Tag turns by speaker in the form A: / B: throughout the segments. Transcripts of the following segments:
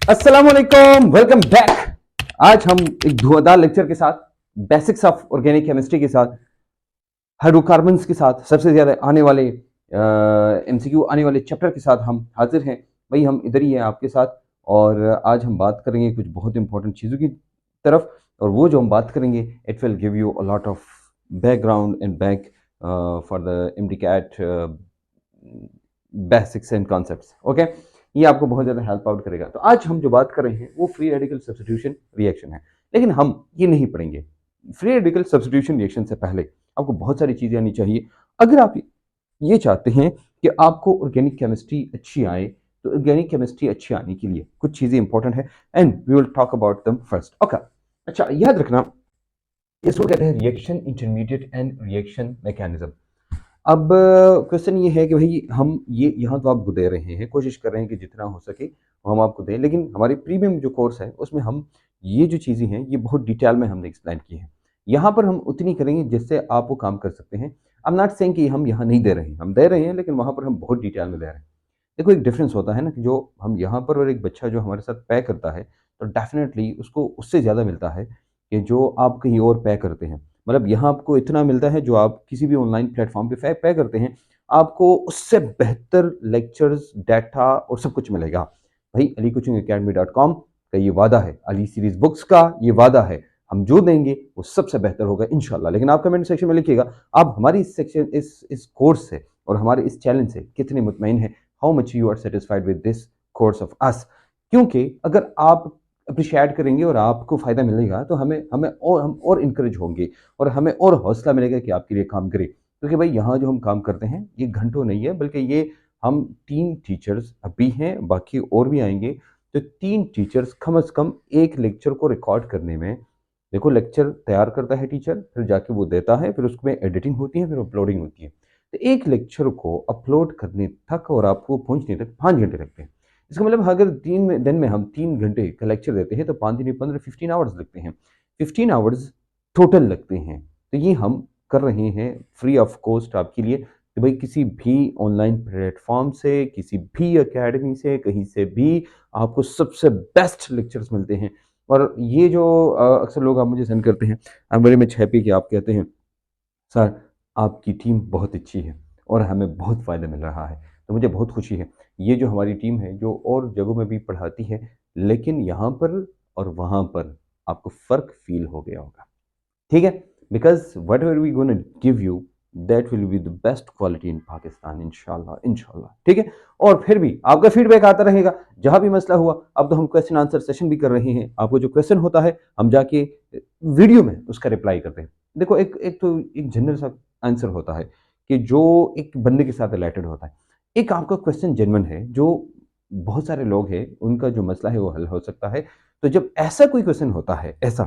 A: अस्सलाम वालेकुम, welcome back. आज हम एक धुआंधार लेक्चर के साथ, बेसिक्स ऑफ ऑर्गेनिक केमिस्ट्री के साथ, हाइड्रोकार्बन्स के साथ, सबसे ज्यादा आने वाले एमसीक्यू आने वाले चैप्टर के साथ हम हाजिर हैं। भाई हम इधर ही हैं आपके साथ, और आज हम बात करेंगे कुछ बहुत इंपॉर्टेंट चीज़ों की तरफ। और वो जो हम बात करेंगे, it will give you a lot of background and back for the MDCAT basics and concepts. Okay, ये आपको बहुत ज़्यादा हेल्प आउट करेगा। तो आज हम जो बात कर रहे हैं वो फ्री रेडिकल सब्स्टिट्यूशन रिएक्शन है, लेकिन हम ये नहीं पढ़ेंगे। फ्री रेडिकल सब्स्टिट्यूशन रिएक्शन से पहले आपको बहुत सारी चीज़ें आनी चाहिए। अगर आप ये चाहते हैं कि आपको ऑर्गेनिक केमिस्ट्री अच्छी आए, तो ऑर्गेनिक केमिस्ट्री अच्छी आने के लिए कुछ चीज़ें इंपॉर्टेंट है, and we will talk about them first. Okay, अच्छा याद रखना, इसको कहते हैं reaction intermediate and reaction mechanism. अब क्वेश्चन ये है कि भाई हम ये यहाँ तो आपको दे रहे हैं, कोशिश कर रहे हैं कि जितना हो सके वो हम आपको दें, लेकिन हमारे प्रीमियम जो कोर्स है उसमें हम ये जो चीज़ें हैं ये बहुत डिटेल में हमने एक्सप्लेन की है। यहाँ पर हम उतनी करेंगे जिससे आप वो काम कर सकते हैं। आई एम नॉट सेइंग कि हम यहाँ नहीं दे रहे हैं, हम दे रहे हैं, लेकिन वहाँ पर हम बहुत डिटेल में दे रहे हैं। देखो एक डिफरेंस होता है ना, कि जो हम यहाँ पर और एक बच्चा जो हमारे साथ पे करता है, तो डेफिनेटली उसको उससे ज़्यादा मिलता है कि जो आप कहीं और पे करते हैं। मतलब यहाँ आपको इतना मिलता है जो आप किसी भी ऑनलाइन प्लेटफॉर्म पे पे करते हैं, आपको उससे बेहतर लेक्चर्स, डाटा और सब कुछ मिलेगा। भाई alicoachingacademy.com का ये वादा है, अली सीरीज बुक्स का ये वादा है, हम जो देंगे वो सबसे बेहतर होगा इंशाल्लाह। लेकिन आप कमेंट सेक्शन में लिखिएगा आप हमारी इस सेक्शन इस कोर्स से और हमारे इस चैलेंज से कितने मुतमईन हैं, how much you are satisfied with this course of us. क्योंकि अगर आप अप्रिशिएट करेंगे और आपको फ़ायदा मिलेगा, तो हम और इनकरेज होंगे और हमें और हौसला मिलेगा कि आपके लिए काम करें। क्योंकि भाई यहाँ जो हम काम करते हैं ये घंटों नहीं है, बल्कि ये हम 3 टीचर्स अभी हैं, बाकी और भी आएंगे। तो 3 टीचर्स कम से कम एक लेक्चर को रिकॉर्ड करने में, देखो लेक्चर तैयार करता है टीचर, फिर जाके वो देता है, फिर उसमें एडिटिंग होती है, फिर अपलोडिंग होती है। तो एक लेक्चर को अपलोड करने तक और आपको पहुंचने तक 5 घंटे लगते हैं। इसका मतलब अगर 3 दिन में हम 3 घंटे का लेक्चर देते हैं, तो 5 दिन में 15 15 आवर्स लगते हैं, 15 आवर्स टोटल लगते हैं। तो ये हम कर रहे हैं फ्री ऑफ कॉस्ट आपके लिए। तो भाई किसी भी ऑनलाइन प्लेटफॉर्म से, किसी भी एकेडमी से, कहीं से भी आपको सबसे बेस्ट लेक्चर्स मिलते हैं। और ये जो अक्सर लोग आप मुझे सेंड करते हैं, I am very much happy कि आप कहते हैं सर आपकी टीम बहुत अच्छी है और हमें बहुत फ़ायदा मिल रहा है। तो मुझे बहुत खुशी है। ये जो हमारी टीम है जो और जगहों में भी पढ़ाती है, लेकिन यहाँ पर और वहाँ पर आपको फ़र्क फ़ील हो गया होगा, ठीक है? Because whatever we gonna give you, that will be the best quality in Pakistan इंशाल्लाह, इंशाल्लाह, ठीक है? और फिर भी आपका फीडबैक आता रहेगा, जहाँ भी मसला हुआ। अब तो हम क्वेश्चन आंसर सेशन भी कर रहे हैं, आपको जो क्वेश्चन होता है हम जाके वीडियो में उसका रिप्लाई करते हैं। देखो एक जनरल सा आंसर होता है कि जो एक बंदे के साथ रिलेटेड होता है। एक आपका क्वेश्चन जेन्युइन है, जो बहुत सारे लोग हैं उनका जो मसला है वो हल हो सकता है। तो जब ऐसा कोई क्वेश्चन होता है ऐसा,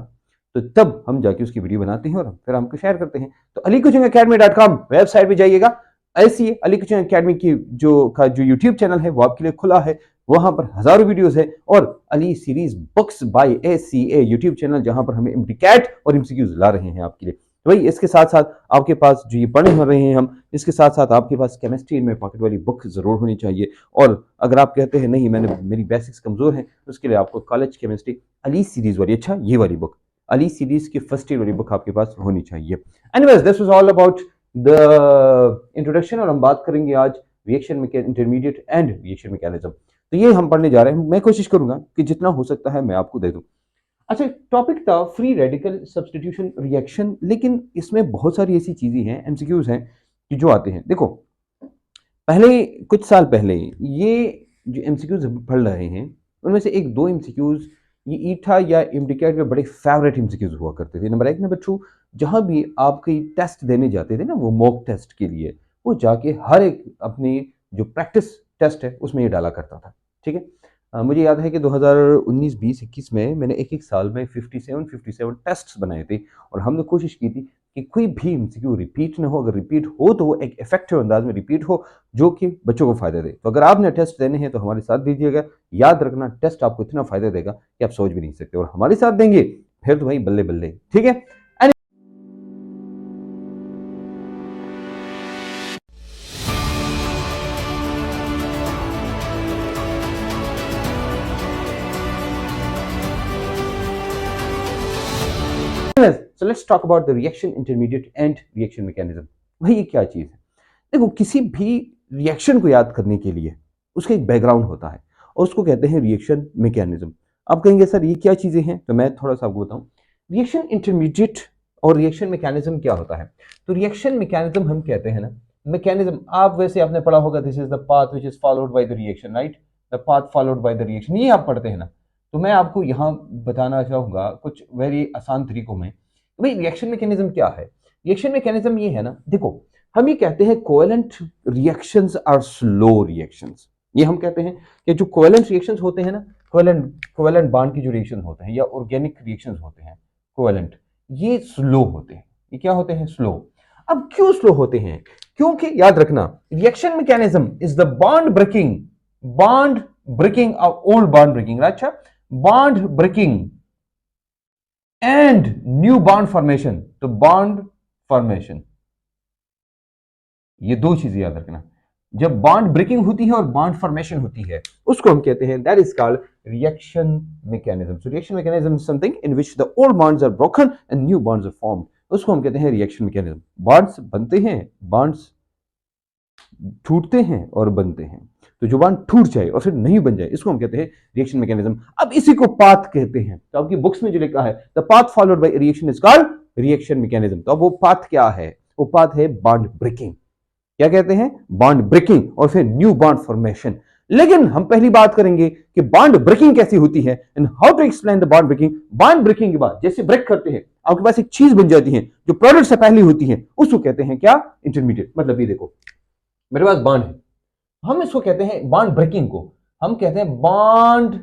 A: तो तब हम जाके उसकी वीडियो बनाते हैं और फिर हमको शेयर करते हैं। तो alicoachingacademy.com वेबसाइट पे जाइएगा, ऐसी है अली कोचिंग अकेडमी की जो यूट्यूब चैनल है वो आपके लिए खुला है। वहां पर हजारों वीडियोस है, और Ali series books by ACA YouTube channel, जहां पर हमें एमडीकैट और एमसीक्यूज ला रहे हैं आपके लिए। तो भाई इसके साथ साथ आपके पास जो ये पढ़े हो रहे हैं हम, इसके साथ साथ आपके पास केमिस्ट्री में पॉकेट वाली बुक जरूर होनी चाहिए। और अगर आप कहते हैं नहीं मेरी बेसिक्स कमजोर हैं, तो उसके लिए आपको कॉलेज केमिस्ट्री अली सीरीज वाली, अच्छा ये वाली बुक, अली सीरीज की फर्स्ट ईयर वाली बुक आपके पास होनी चाहिए। Anyways this was all about the introduction, और हम बात करेंगे आज reaction intermediate and reaction mechanism. तो ये हम पढ़ने जा रहे हैं। मैं कोशिश करूंगा कि जितना हो सकता है मैं आपको दे दूं। अच्छा, टॉपिक था फ्री रेडिकल सब्स्टिट्यूशन रिएक्शन, लेकिन इसमें बहुत सारी ऐसी चीजें हैं, एमसीक्यूज हैं कि जो आते हैं। देखो पहले कुछ साल पहले ये जो एमसीक्यूज पढ़ रहे हैं, उनमें से एक दो एमसीक्यूज ये ईथा या इम्डिकेट के बड़े फेवरेट एमसीक्यूज हुआ करते थे। नंबर 1, नंबर 2, जहां भी आप कहीं टेस्ट देने जाते थे ना, वो मॉक टेस्ट के लिए, वो जाके हर एक अपनी जो प्रैक्टिस टेस्ट है उसमें ये डाला करता था, ठीक है? मुझे याद है कि 2019, 20, 21 में मैंने एक साल में 57 टेस्ट्स बनाए थे, और हमने कोशिश की थी कि कोई भी एमसीक्यू रिपीट ना हो। अगर रिपीट हो तो वो एक इफेक्टिव अंदाज में रिपीट हो, जो कि बच्चों को फायदा दे। तो अगर आपने टेस्ट देने हैं तो हमारे साथ दीजिएगा। याद रखना, टेस्ट आपको इतना फायदा देगा कि आप सोच भी नहीं सकते, और हमारे साथ देंगे फिर तो भाई बल्ले बल्ले, ठीक है? So let's talk about the reaction intermediate and reaction mechanism. भाई ये क्या चीज है? देखो, किसी भी रिएक्शन को याद करने के लिए उसका एक बैकग्राउंड होता है और उसको कहते हैं रिएक्शन मैकेनिज्म। आप कहेंगे सर ये क्या चीजें हैं, तो मैं थोड़ा सा आपको बताऊं। रिएक्शन इंटरमीडिएट और रिएक्शन मैकेनिज्म क्या होता है? तो रिएक्शन मैकेनिज्म हम कहते हैं ना, मैकेनिज्म आप वैसे आपने पढ़ा होगा, this is the path which is followed by the reaction, right? The path followed by the reaction, ये आप पढ़ते हैं ना। तो मैं आपको यहाँ बताना चाहूंगा कुछ वेरी आसान तरीकों में, भाई रिएक्शन मैकेनिज्म क्या है। रिएक्शन मैकेनिज्म ये है ना, देखो हम ये कहते हैं covalent reactions are slow reactions. ये हम कहते हैं कि जो कोवेलेंट रिएक्शंस होते हैं ना, कोवेलेंट बॉन्ड की जो रिएक्शन होते हैं या ऑर्गेनिक रिएक्शंस होते हैं कोवेलेंट, ये स्लो होते हैं। ये क्या होते हैं? स्लो। अब क्यों स्लो होते हैं? क्योंकि याद रखना, reaction mechanism is the bond breaking old bond breaking, अच्छा, bond breaking and new bond formation. तो बॉन्ड फॉर्मेशन, ये दो चीजें याद रखना। जब बॉन्ड ब्रेकिंग होती है और बॉन्ड फॉर्मेशन होती है, उसको हम कहते हैं that is called reaction mechanism. So reaction mechanism is something in which the old bonds are broken and new bonds are formed. उसको हम कहते हैं रिएक्शन मैकेनिज्म। बॉन्ड्स बनते हैं, बॉन्ड्स टूटते हैं और बनते हैं। तो जो बॉन्ड टूट जाए और फिर नहीं बन जाए, इसको हम कहते हैं रिएक्शन मैकेनिज्म। अब इसी को पाथ कहते हैं। तो आपकी बुक्स में जो लिखा है the path followed by reaction is called reaction mechanism. तो अब वो पाथ क्या है? वो पाथ है बॉन्ड ब्रेकिंग। क्या कहते हैं? बॉन्ड ब्रेकिंग और फिर न्यू बॉन्ड फॉर्मेशन। लेकिन हम पहली बात करेंगे कि बॉन्ड ब्रेकिंग कैसी होती है and how to explain the bond breaking. Bond breaking के बाद जैसे ब्रेक करते हैं, आपके पास एक चीज बन जाती है जो प्रोडक्ट से पहले होती है, उसको कहते हैं क्या? इंटरमीडिएट। मतलब ये देखो, मेरे पास बॉन्ड है, हम इसको कहते हैं बॉन्ड ब्रेकिंग को हम कहते हैं बॉन्ड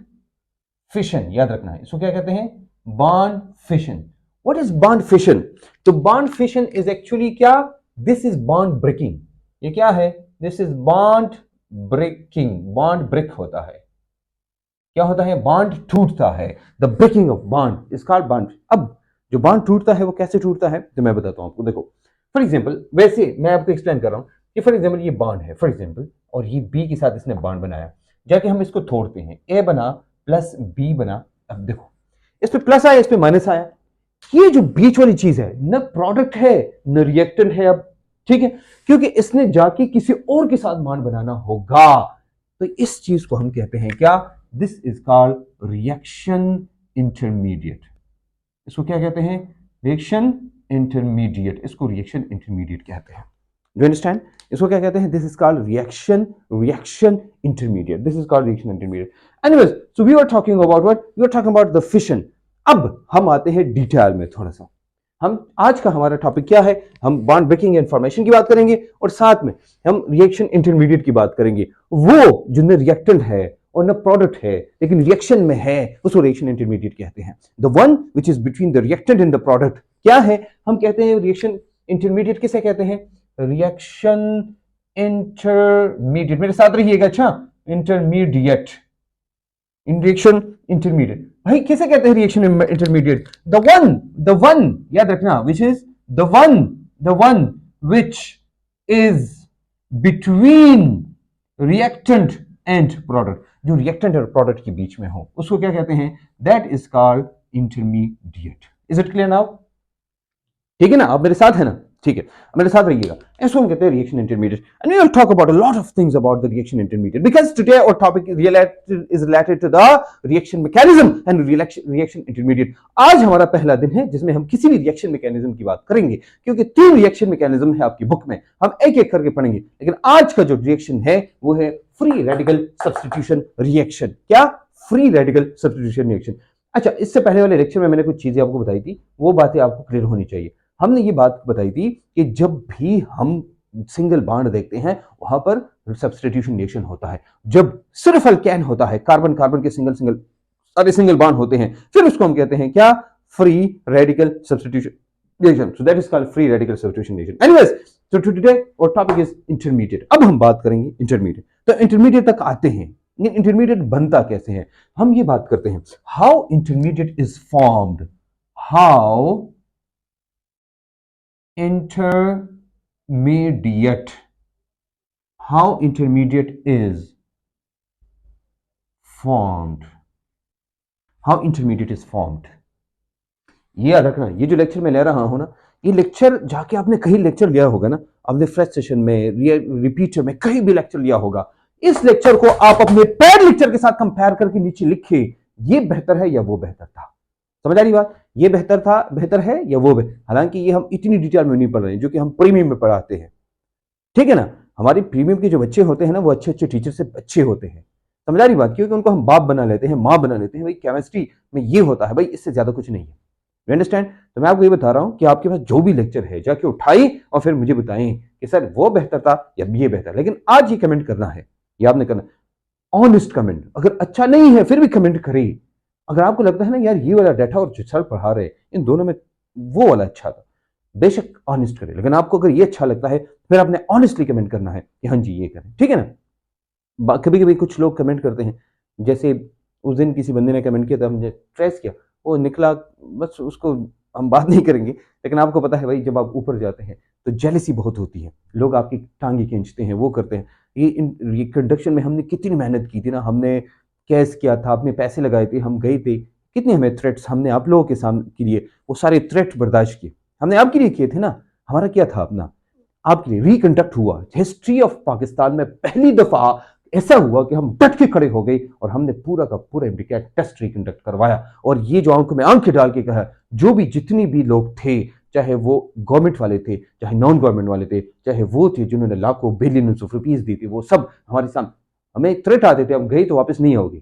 A: फिशन। याद रखना है, इसको क्या कहते हैं? Bond fission. What is bond fission? तो बॉन्ड फिशन इज एक्चुअली क्या? This is bond breaking. ये क्या है? This is bond breaking. Bond break होता है, क्या होता है? बॉन्ड टूटता है। The breaking of bond is called bond. अब जो बॉन्ड टूटता है वो कैसे टूटता है, तो मैं बताता हूं आपको। देखो फॉर एग्जांपल, वैसे मैं आपको एक्सप्लेन कर रहा हूं कि फॉर एग्जांपल ये बॉन्ड है फॉर एग्जांपल, और ये बी के साथ इसने बॉन्ड बनाया, जाके हम इसको तोड़ते हैं, ए बना प्लस बी बना। अब देखो इस पे प्लस आया, इस पे माइनस आया, ये जो बीच वाली चीज है न प्रोडक्ट है न रिएक्टेंट है। अब ठीक है, क्योंकि इसने जाके किसी और के साथ बॉन्ड बनाना होगा। तो इस चीज को हम कहते हैं क्या? This is called reaction intermediate. इसको क्या कहते हैं? Reaction intermediate. इसको रिएक्शन इंटरमीडिएट कहते हैं। Do understand? इसको क्या कहते हैं? This is called reaction intermediate. This is called reaction intermediate. Anyways, so we are talking about what? We are talking about the fission. अब हम आते हैं डिटेल में थोड़ा सा। हम आज का हमारा टॉपिक क्या है? हम बॉन्ड ब्रेकिंग इन्फॉर्मेशन की बात करेंगे और साथ में हम रिएक्शन इंटरमीडिएट की बात करेंगे। वो जिनमें रिएक्टेंट है और न प्रोडक्ट है लेकिन रिएक्शन में है, उसको रिएक्शन इंटरमीडिएट कहते हैं। The one which is between the reactant and the product क्या है? हम कहते हैं रिएक्शन इंटरमीडिएट। किसे कहते हैं? Reaction intermediate. मेरे साथ रहिएगा, अच्छा, इंटरमीडिएट, रिएक्शन इंटरमीडिएट। भाई किसे कहते हैं रिएक्शन इंटरमीडिएट? द वन याद रखना, which is the one which is between reactant and product. जो रिएक्टेंट और प्रोडक्ट के बीच में हो उसको क्या कहते हैं? That is called intermediate. Is it clear now? ठीक है ना? आप मेरे साथ है ना? ठीक है, मेरे साथ रहिएगा। इसको हम कहते हैं reaction intermediate and we will talk about a lot of things about the reaction intermediate because today our topic is related to the reaction mechanism and reaction intermediate. आज हमारा पहला दिन है जिसमें हम किसी भी रिएक्शन मैकेनिज्म की बात करेंगे, क्योंकि 3 रिएक्शन मैकेनिज्म है आपकी बुक में, हम एक एक करके पढ़ेंगे। लेकिन आज का जो रिएक्शन है वो है फ्री रेडिकल सब्स्टिट्यूशन रिएक्शन। क्या? Free radical substitution reaction. अच्छा, इससे पहले वाले लेक्चर में मैंने कुछ चीजें आपको बताई थी, वो बातें आपको क्लियर होनी चाहिए। हमने ये बात बताई थी कि जब भी हम सिंगल बॉन्ड देखते हैं वहां पर सब्स्टिट्यूशन रिएक्शन होता है। जब सिर्फ अल्केन होता है, कार्बन कार्बन के सिंगल सिंगल सारे सिंगल बॉन्ड होते हैं, फिर उसको हम कहते हैं क्या? Free radical substitution reaction. So that is called free radical substitution reaction. Anyways, so today our topic is intermediate। अब हम बात करेंगे इंटरमीडिएट। तो इंटरमीडिएट तक आते हैं, इंटरमीडिएट बनता कैसे है हम ये बात करते हैं। How intermediate is formed, how intermediate how intermediate is formed, how intermediate is formed। ये याद रखना, ये जो लेक्चर मैं ले रहा हूँ ना, ये लेक्चर जाके आपने कहीं लेक्चर लिया होगा ना, आपने फ्रेश सेशन में, रिपीटर में, कहीं भी लेक्चर लिया होगा, इस लेक्चर को आप अपने पैड लेक्चर के साथ कंपेयर करके नीचे लिखे, ये बेहतर है या वो बेहतर था। समझ आ रही बात? ये बेहतर था, बेहतर है या वो हालांकि ये हम इतनी डिटेल में नहीं पढ़ रहे हैं जो कि हम प्रीमियम में पढ़ाते हैं, ठीक है ना। हमारे प्रीमियम के जो बच्चे होते हैं ना, वो अच्छे अच्छे टीचर से अच्छे होते हैं। समझ आ रही बात? क्योंकि उनको हम बाप बना लेते हैं, माँ बना लेते हैं, भाई केमिस्ट्री में ये होता है, भाई इससे ज्यादा कुछ नहीं है। You understand? तो मैं आपको ये बता रहा हूं कि आपके पास जो भी लेक्चर है जाके उठाई और फिर मुझे बताएं कि सर वो बेहतर था या ये बेहतर। लेकिन आज ये कमेंट करना है, ये आपने करना, ऑनेस्ट कमेंट। अगर अच्छा नहीं है फिर भी कमेंट करें। अगर आपको लगता है ना यार ये वाला डाटा और जो सर पढ़ा रहे इन दोनों में वो वाला अच्छा था, बेशक ऑनेस्ट करें। लेकिन आपको अगर ये अच्छा लगता है फिर आपने ऑनेस्टली कमेंट करना है कि हाँ जी ये करें, ठीक है ना। कभी कभी कुछ लोग कमेंट करते हैं, जैसे उस दिन किसी बंदे ने कमेंट किया था, हमने ट्रेस किया, वो निकला, बस उसको हम बात नहीं करेंगे। लेकिन आपको पता है भाई, जब आप ऊपर जाते हैं तो जेलसी बहुत होती है, लोग आपकी टांगे खींचते हैं, वो करते हैं। ये कंडक्शन में हमने कितनी मेहनत की थी ना, हमने कैश किया था, अपने पैसे लगाए थे, हम गए थे, कितने हमें थ्रेट्स हमने आप लोगों के सामने के लिए वो सारे थ्रेट बर्दाश्त किए, हमने आपके लिए किए थे ना। हमारा क्या था अपना, आपके लिए रिकंडक्ट हुआ। हिस्ट्री ऑफ पाकिस्तान में पहली दफा ऐसा हुआ कि हम डट के खड़े हो गए और हमने पूरा का पूरा एमडीकैट टेस्ट रिकंडक्ट करवाया। और ये जो आंखों में आंखें डाल के कहा, जो भी जितनी भी लोग थे, चाहे वो गवर्नमेंट वाले थे, चाहे नॉन गवर्नमेंट वाले थे, चाहे वो थे जिन्होंने लाखों बिलियन ऑफ रुपीज दी थी, वो सब हमारे सामने, हमें थ्रेट आते थे, हम गए तो वापस नहीं आओगे,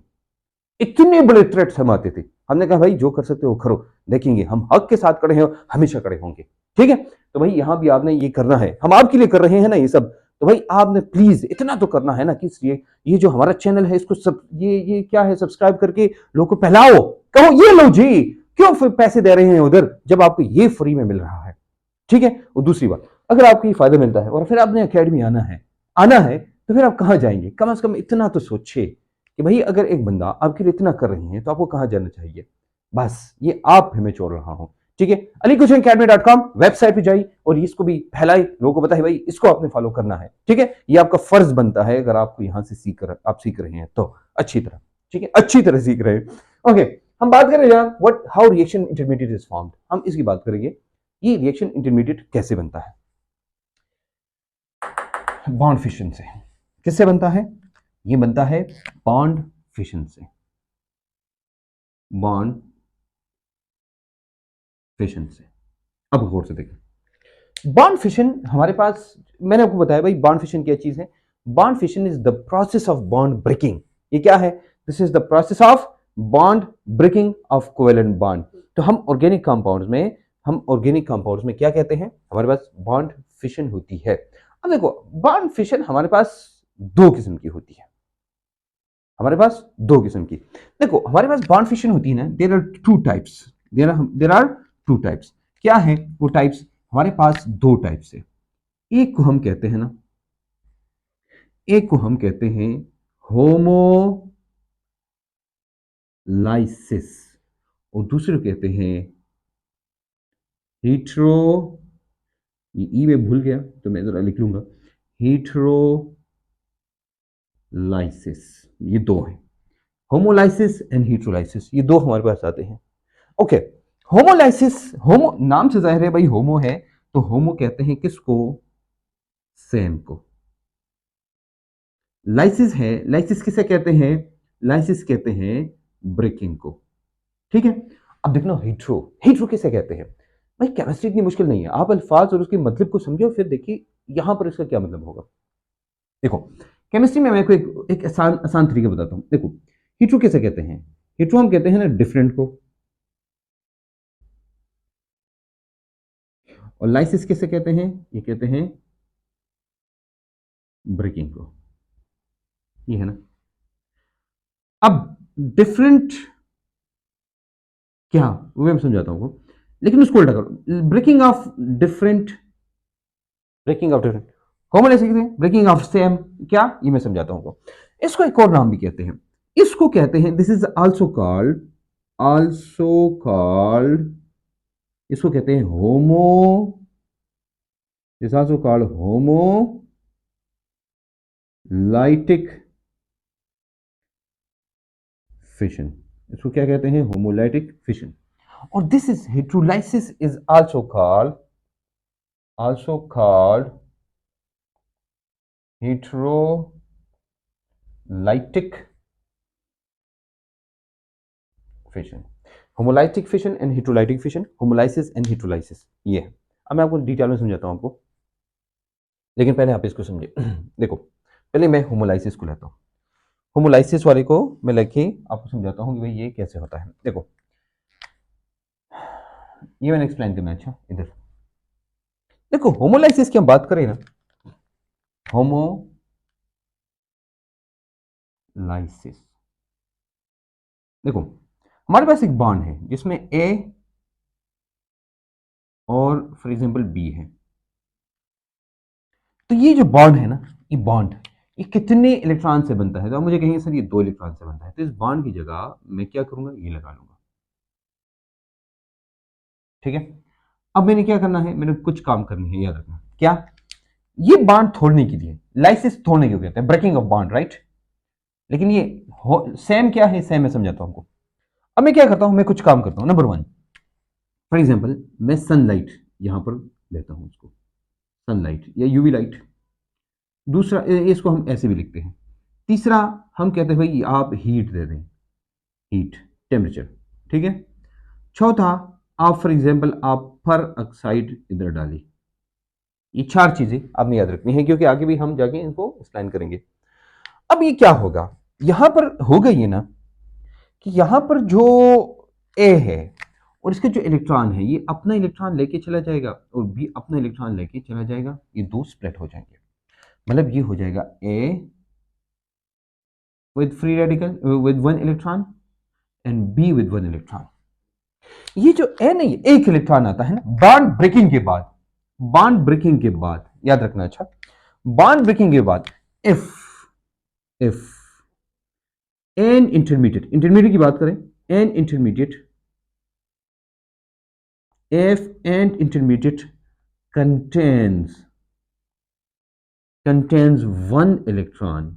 A: इतने बड़े थ्रेट्स हम आते थे। हमने कहा भाई जो कर सकते हो करो, देखेंगे, हम हक के साथ खड़े हैं, हमेशा खड़े होंगे, ठीक है। तो भाई यहां भी आपने ये करना है, हम आपके लिए कर रहे हैं ना ये सब। तो भाई आपने प्लीज इतना तो करना है ना कि ये जो हमारा चैनल है इसको सब ये क्या है, सब्सक्राइब करके लोगों को फैलाओ, कहो ये लो जी, क्यों फिर पैसे दे रहे हैं उधर जब आपको ये फ्री में मिल रहा है, ठीक है। और दूसरी बात, अगर आपको ये फायदा मिलता है और फिर आपने अकेडमी आना है तो फिर आप कहाँ जाएंगे, कम से कम इतना तो सोचिए कि भाई अगर एक बंदा आपके लिए इतना कर रही है तो आपको कहाँ जाना चाहिए। बस ये आप हमें छोड़ रहा हूं, ठीक है। AlyKochiangAcademy.com वेबसाइट पे जाइए और इसको भी फैलाइए, लोगों को बताइए भाई इसको आपने फॉलो करना है, ठीक है। ये आपका फर्ज बनता है, अगर आपको यहां से आप सीख रहे हैं तो अच्छी तरह, ठीक है, अच्छी तरह सीख रहे हैं। ओके, हम बात करें यार what how reaction intermediate is formed, हम इसकी बात करेंगे। ये रिएक्शन इंटरमीडिएट कैसे बनता है? बॉन्ड फिशन से। किससे बनता है? ये बनता है बॉन्ड फिशन से, बॉन्ड फिशन से। अब गौर से देखें, बॉन्ड फिशन हमारे पास, मैंने आपको बताया भाई बॉन्ड फिशन क्या चीज है। Bond fission is the process of bond breaking. ये क्या है? This is the process of bond breaking of covalent bond. तो हम ऑर्गेनिक कंपाउंड्स में क्या कहते हैं, हमारे पास बॉन्ड फिशन होती है। अब देखो, बॉन्ड फिशन हमारे पास दो किस्म की होती है, हमारे पास दो किस्म की। देखो हमारे पास बॉन्ड फिशन होती है ना, there are two types, there are two types. क्या है वो टाइप्स? हमारे पास दो टाइप्स है। एक को हम कहते हैं ना, एक को हम कहते हैं होमोलाइसिस, और दूसरे को कहते हैं हीट्रो, ये ई में भूल गया तो मैं जरा लिख लूंगा, हीट्रोलाइसिस। ये दो है, होमोलाइसिस एंड हीट्रोलाइसिस, ये दो हमारे पास आते हैं। ओके, होमोलाइसिस, होमो नाम से जाहिर है भाई होमो है, तो होमो कहते हैं किसको? सेम को। लाइसिस है, लाइसिस किसे कहते हैं? लाइसिस कहते हैं ब्रेकिंग को, ठीक है। अब देखना हीट्रो, हीट्रो किसे कहते हैं? भाई केमिस्ट्री इतनी मुश्किल नहीं है, आप अल्फाज और उसके मतलब को समझो, फिर देखिए यहां पर इसका क्या मतलब होगा। देखो केमिस्ट्री में मैं आपको एक आसान आसान तरीका बताता हूं। देखो हीट्रो किसे कहते हैं? हीट्रो हम कहते हैं ना डिफरेंट को, और लाइसिस किसे कहते हैं? ये कहते हैं ब्रेकिंग को, ये है ना। अब डिफरेंट क्या, वो मैं समझाता हूँ लेकिन उसको उल्टा करो, breaking of different, breaking of different, common ऐसे कहते हैं ब्रेकिंग ऑफ सेम, क्या, ये मैं समझाता हूँ। इसको एक और नाम भी कहते हैं, इसको कहते हैं, दिस इज आल्सो कॉल्ड, इसको कहते हैं homo, this also called homolytic fission. इसको क्या कहते हैं? Homolytic fission. और this is heterolysis is also called heterolytic fission. Homolytic fission and heterolytic fission, homolysis and heterolysis, ये है। अब मैं आपको डिटेल में समझाता हूं आपको, लेकिन पहले आप इसको समझिए। देखो, पहले मैं होमोलाइसिस को लेता हूं। होमोलाइसिस वाले को मैं लेके आपको समझाता हूं कि भाई ये कैसे होता है। देखो, ये मैंने एक्सप्लेन करना है। अच्छा, इधर देखो, होमोलाइसिस की हम बात करें ना, होमोलाइसिस, देखो हमारे पास एक बॉन्ड है जिसमें ए और फॉर एग्जांपल बी है। तो ये जो बॉन्ड है ना, ये बॉन्ड ये कितने इलेक्ट्रॉन से बनता है? तो आप मुझे कहेंगे सर ये 2 इलेक्ट्रॉन से बनता है। तो इस बॉन्ड की जगह मैं क्या करूंगा, ये लगा लूंगा। ठीक है, अब मैंने क्या करना है, मैंने कुछ काम करनी है, याद रखना क्या, ये बॉन्ड तोड़ने के लिए, लाइसिस तोड़ने को कहते हैं, ब्रेकिंग ऑफ बॉन्ड, राइट। लेकिन ये सेम क्या है, सेम मैं समझाता हूं आपको। अब मैं क्या करता हूं, मैं कुछ काम करता हूं। नंबर 1, फॉर एग्जाम्पल मैं सनलाइट यहां पर लेता हूं, उसको सनलाइट या यूवी लाइट। दूसरा, इसको हम ऐसे भी लिखते हैं। तीसरा, हम कहते हैं भाई आप हीट दे दें, हीट, टेम्परेचर। ठीक है। चौथा, आप फॉर एग्जाम्पल आप पर ऑक्साइड इधर डालें। ये 4 चीजें आपने याद रखनी है, क्योंकि आगे भी हम जाके इनको एक्सप्लेन करेंगे। अब ये क्या होगा, यहां पर होगा ये ना कि यहां पर जो ए है और इसके जो इलेक्ट्रॉन है, ये अपना इलेक्ट्रॉन लेके चला जाएगा और बी अपना इलेक्ट्रॉन लेके चला जाएगा। ये 2 स्प्लिट हो जाएंगे। मतलब ये हो जाएगा ए with free radical with 1 electron and be with 1 electron. ये जो ए नहीं, एक इलेक्ट्रॉन आता है ना बॉन्ड ब्रेकिंग के बाद, बॉन्ड ब्रेकिंग के बाद याद रखना। अच्छा, बॉन्ड ब्रेकिंग के बाद इफ एन इंटरमीडिएट, इंटरमीडिएट की बात करें, an intermediate, if an intermediate contains 1 electron,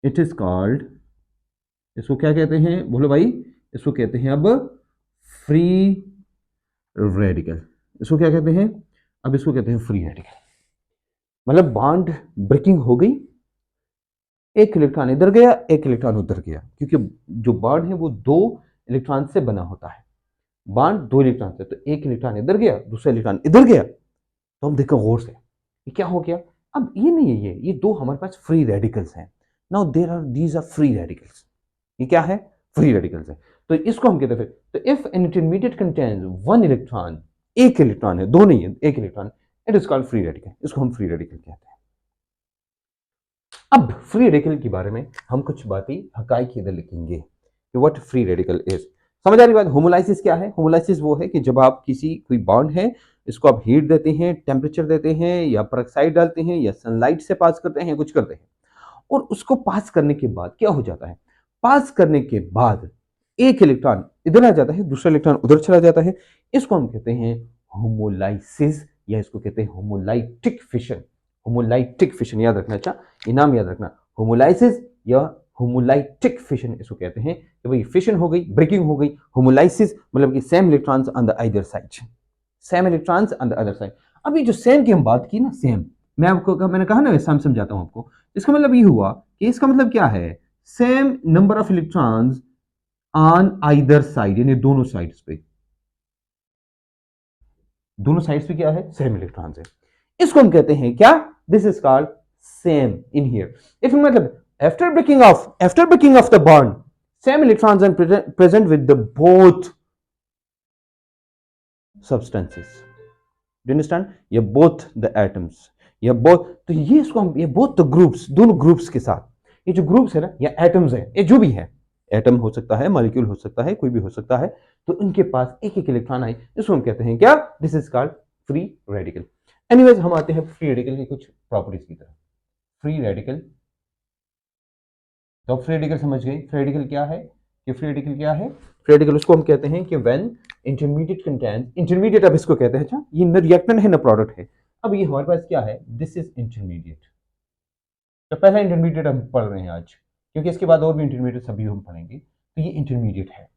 A: it is called, इसको क्या कहते हैं बोलो भाई, इसको कहते हैं अब फ्री रेडिकल। इसको क्या कहते हैं, अब इसको कहते हैं फ्री रेडिकल। मतलब बॉन्ड ब्रेकिंग हो गई, एक इलेक्ट्रॉन इधर गया, एक इलेक्ट्रॉन उधर गया, क्योंकि जो बॉन्ड है वो 2 इलेक्ट्रॉन से बना होता है। बॉन्ड 2 इलेक्ट्रॉन से, तो एक इलेक्ट्रॉन इधर गया, दूसरा इलेक्ट्रॉन इधर गया। तो हम देखो गौर से, ये क्या हो गया। अब ये नहीं है, ये 2 हमारे पास फ्री रेडिकल्स हैं। Now there are, these are free radicals. ये क्या है, फ्री रेडिकल्स है। तो इसको हम कहते हैं फिर, तो if an intermediate contains 1 electron, एक इलेक्ट्रॉन है, 2 नहीं है, एक electron, it is called free radical. इसको हम फ्री रेडिकल कहते हैं। अब फ्री रेडिकल के बारे में हम कुछ बातें हकायक इधर लिखेंगे कि व्हाट फ्री रेडिकल इज। समझ आ रही बात। होमोलाइसिस क्या है, होमोलाइसिस वो है कि जब आप किसी कोई बॉन्ड है, इसको आप हीट देते हैं, टेम्परेचर देते हैं, या पेरोक्साइड डालते हैं, या सनलाइट से पास करते हैं, कुछ करते हैं, और उसको पास करने के बाद क्या हो जाता है, पास करने के बाद एक इलेक्ट्रॉन इधर आ जाता है, दूसरा इलेक्ट्रॉन उधर चला जाता है। इसको हम कहते हैं होमोलाइसिस, या इसको कहते हैं होमोलाइटिक फिशन। होमोलाइटिक फिशन याद रखना। अच्छा, इनाम याद रखना, होमोलाइसिस या होमोलाइटिक फिशन इसको कहते हैं कि भाई फिशन हो गई, ब्रेकिंग हो गई। होमोलाइसिस मतलब कि same electrons on the other side, same electrons on the other side. अभी जो सेम की हम बात की ना, सेम, मैंने कहा ना वैसा हम समझाता हूं आपको। इसका मतलब ये हुआ कि इसका मतलब क्या है, same number of electrons on either side, यानी दोनों साइड्स पे, दोनों साइड्स पे क्या है, सेम इलेक्ट्रॉन्स है। इसको हम कहते हैं क्या, this is called same in here. If मतलब after breaking of the bond, same electrons are present with the both substances. Do you understand? ये both the atoms, ये both, तो ये इसको हम, ये both the groups, दोनों ग्रुप्स के साथ, ये जो ग्रुप्स है ना, ये एटम्स है, ये जो भी है, एटम हो सकता है, मॉलिक्यूल हो सकता है, कोई भी हो सकता है, तो इनके पास एक एक इलेक्ट्रॉन आए, इसको हम कहते हैं क्या, this is called free radical. Anyways, हम आते हैं फ्री रेडिकल की कुछ प्रॉपर्टीज की तरफ। फ्री रेडिकल, तो फ्री रेडिकल समझ गए, फ्री रेडिकल क्या है, कि फ्री रेडिकल क्या है, फ्री रेडिकल उसको हम कहते हैं कि व्हेन इंटरमीडिएट कंटेंस, इंटरमीडिएट अब इसको कहते हैं, अच्छा ये न रिएक्टेंट है न प्रोडक्ट है। अब ये हमारे पास क्या है, दिस इज इंटरमीडिएट। तो पहला इंटरमीडिएट हम पढ़ रहे हैं आज, क्योंकि इसके बाद और भी इंटरमीडिएट सभी हम पढ़ेंगे। तो ये इंटरमीडिएट है।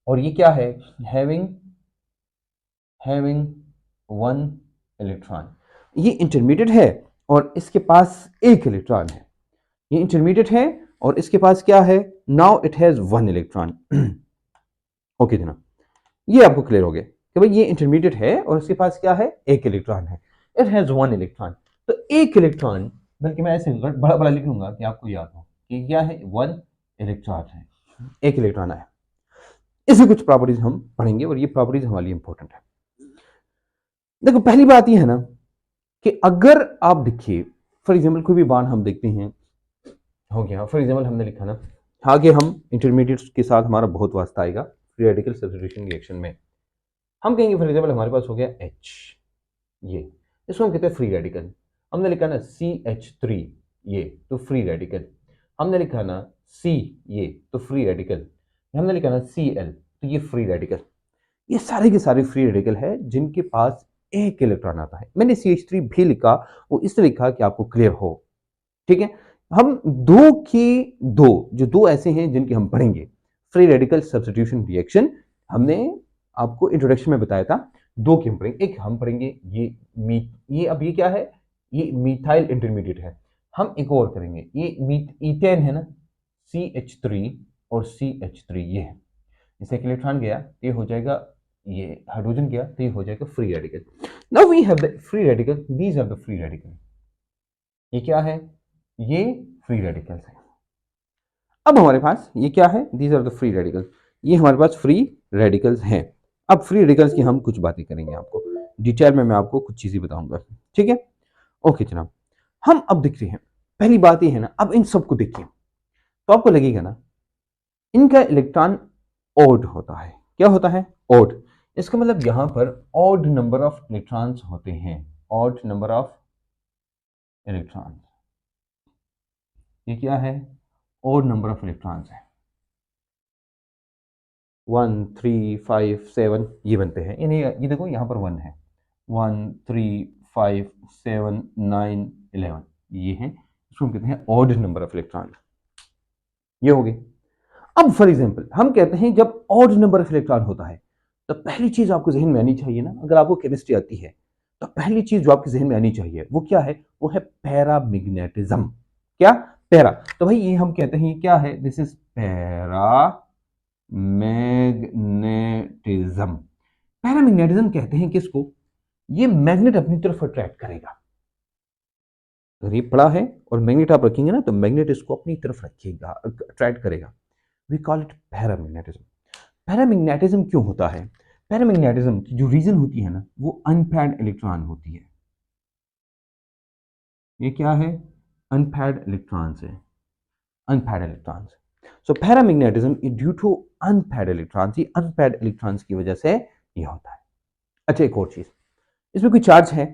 A: और ये क्या है, हैविंग वन इलेक्ट्रॉन। ये इंटरमीडिएट है और इसके पास एक इलेक्ट्रॉन है। ये इंटरमीडिएट है और इसके पास क्या है, now it has one electron. Okay जनाब, ये आपको क्लियर हो गया कि भाई ये इंटरमीडिएट है और उसके पास क्या है, एक इलेक्ट्रॉन है। It has one electron. तो एक इलेक्ट्रॉन, बल्कि मैं ऐसे बड़ा बड़ा लिख लूंगा कि आपको याद हो कि क्या है, वन इलेक्ट्रॉन है, एक इलेक्ट्रॉन आया। इसकी कुछ प्रॉपर्टीज हम पढ़ेंगे और ये प्रॉपर्टीज हमारे लिए इंपॉर्टेंट है। देखो पहली बात ये है ना कि अगर आप देखिए फॉर एग्जाम्पल कोई भी बांड हम देखते हैं, हो गया फॉर एग्जाम्पल हमने लिखा ना, आगे हम इंटरमीडिएट के साथ हमारा बहुत वास्ता आएगा फ्री रेडिकल सब्स्टिट्यूशन रिएक्शन में। हम कहेंगे फॉर एग्जाम्पल हमारे पास हो गया H, ये इसको हम कहते हैं फ्री रेडिकल। हमने लिखा ना CH3, ये तो फ्री रेडिकल। हमने लिखा ना C, ये तो फ्री रेडिकल। हमने लिखा ना Cl, तो ये फ्री रेडिकल। ये सारे के सारे फ्री रेडिकल है जिनके पास एक इलेक्ट्रॉन आता है। मैंने CH3 भी लिखा, वो इसलिए लिखा कि आपको क्लियर हो, ठीक है। हम दो के दो, जो दो ऐसे हैं जिनके हम पढ़ेंगे फ्री रेडिकल सब्स्टिट्यूशन रिएक्शन, हमने आपको इंट्रोडक्शन में बताया था। दो के हम पढ़ेंगे, एक हम पढ़ेंगे ये अब ये क्या है, ये मिथाइल इंटरमीडिएट है। हम एक और करेंगे, ये ईथेन है ना, CH3 और CH3, ये है। इससे एक इलेक्ट्रॉन गया तो ये हो जाएगा, ये हाइड्रोजन गया तो ये हो जाएगा free radical. Now we have the free radical, these are the free radical. ये क्या है, ये फ्री रेडिकल्स है। अब हमारे पास ये क्या है, these are the free radicals, ये हमारे पास फ्री रेडिकल्स हैं। अब फ्री रेडिकल्स की हम कुछ बातें करेंगे, आपको डिटेल में मैं आपको कुछ चीजें बताऊंगा, ठीक है। ओके जनाब, हम अब देख रहे हैं, पहली बात ये है ना, अब इन सबको देखिए तो आपको लगेगा ना इनका इलेक्ट्रॉन ओड होता है। क्या होता है, ओड। इसका मतलब यहां पर ऑड नंबर ऑफ इलेक्ट्रॉन्स होते हैं, ऑड नंबर ऑफ इलेक्ट्रॉन्स। ये क्या है, ऑड नंबर ऑफ इलेक्ट्रॉन्स है। 1 3 5 7 ये बनते हैं, यानी ये देखो यहाँ पर 1 है, 1 3 5 7 9 11, ये है, इसको हम कहते हैं ऑड नंबर ऑफ इलेक्ट्रॉन। ये हो गए। अब फॉर एग्जांपल हम कहते हैं जब ऑड नंबर ऑफ इलेक्ट्रॉन होता है तो पहली चीज आपको जहन में आनी चाहिए ना, अगर आपको केमिस्ट्री आती है तो पहली चीज जो आपके जहन में आनी चाहिए वो क्या है, वो है पैरामैग्नेटिज्म। क्या, पैरा। तो भाई ये हम कहते हैं ये क्या है, this is para magnetism. Paramagnetism कहते हैं किसको, ये मैग्नेट अपनी तरफ अट्रैक्ट करेगा। अगर ये पड़ा है और मैग्नेट आप रखेंगे ना तो मैग्नेट इसको अपनी तरफ रखेगा, अट्रैक्ट करेगा। We call it paramagnetism. Paramagnetism क्यों होता है, पैरामैग्नेटिज्म की जो रीजन होती है ना वो अनपैड इलेक्ट्रॉन होती है। ये क्या है, अनपैड इलेक्ट्रॉन्स है, unpaired electrons. So paramagnetism is due to unpaired electrons. ये अनपैड इलेक्ट्रॉन्स की वजह से ये होता है। अच्छा एक और चीज, इसमें कोई चार्ज है,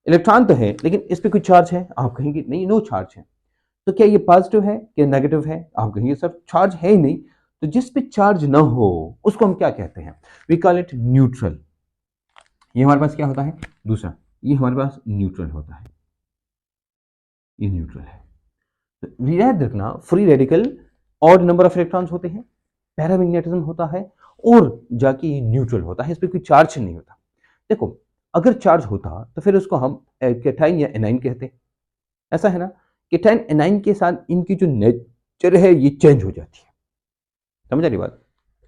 A: इलेक्ट्रॉन तो है लेकिन इस पे कोई चार्ज है, आप कहेंगे नहीं नो चार्ज है। तो क्या ये पॉजिटिव है क्या नेगेटिव है, आप कहेंगे सर चार्ज है ही नहीं। तो जिस पे चार्ज ना हो उसको हम क्या कहते हैं, वी कॉल इट न्यूट्रल। ये हमारे पास क्या होता है, दूसरा ये हमारे पास न्यूट्रल होता है, ये न्यूट्रल है। तो याद रखना free radical odd number of electrons होते हैं, पैरामैग्नेटिज्म होता है और जाके ये न्यूट्रल होता है, इस पर कोई चार्ज नहीं होता। देखो अगर चार्ज होता तो फिर उसको हम कैटाइन या एनाइन कहते हैं, ऐसा है ना। कैटाइन एनाइन के साथ इनकी जो नेचर है ये चेंज हो जाती है, समझ आ रही बात।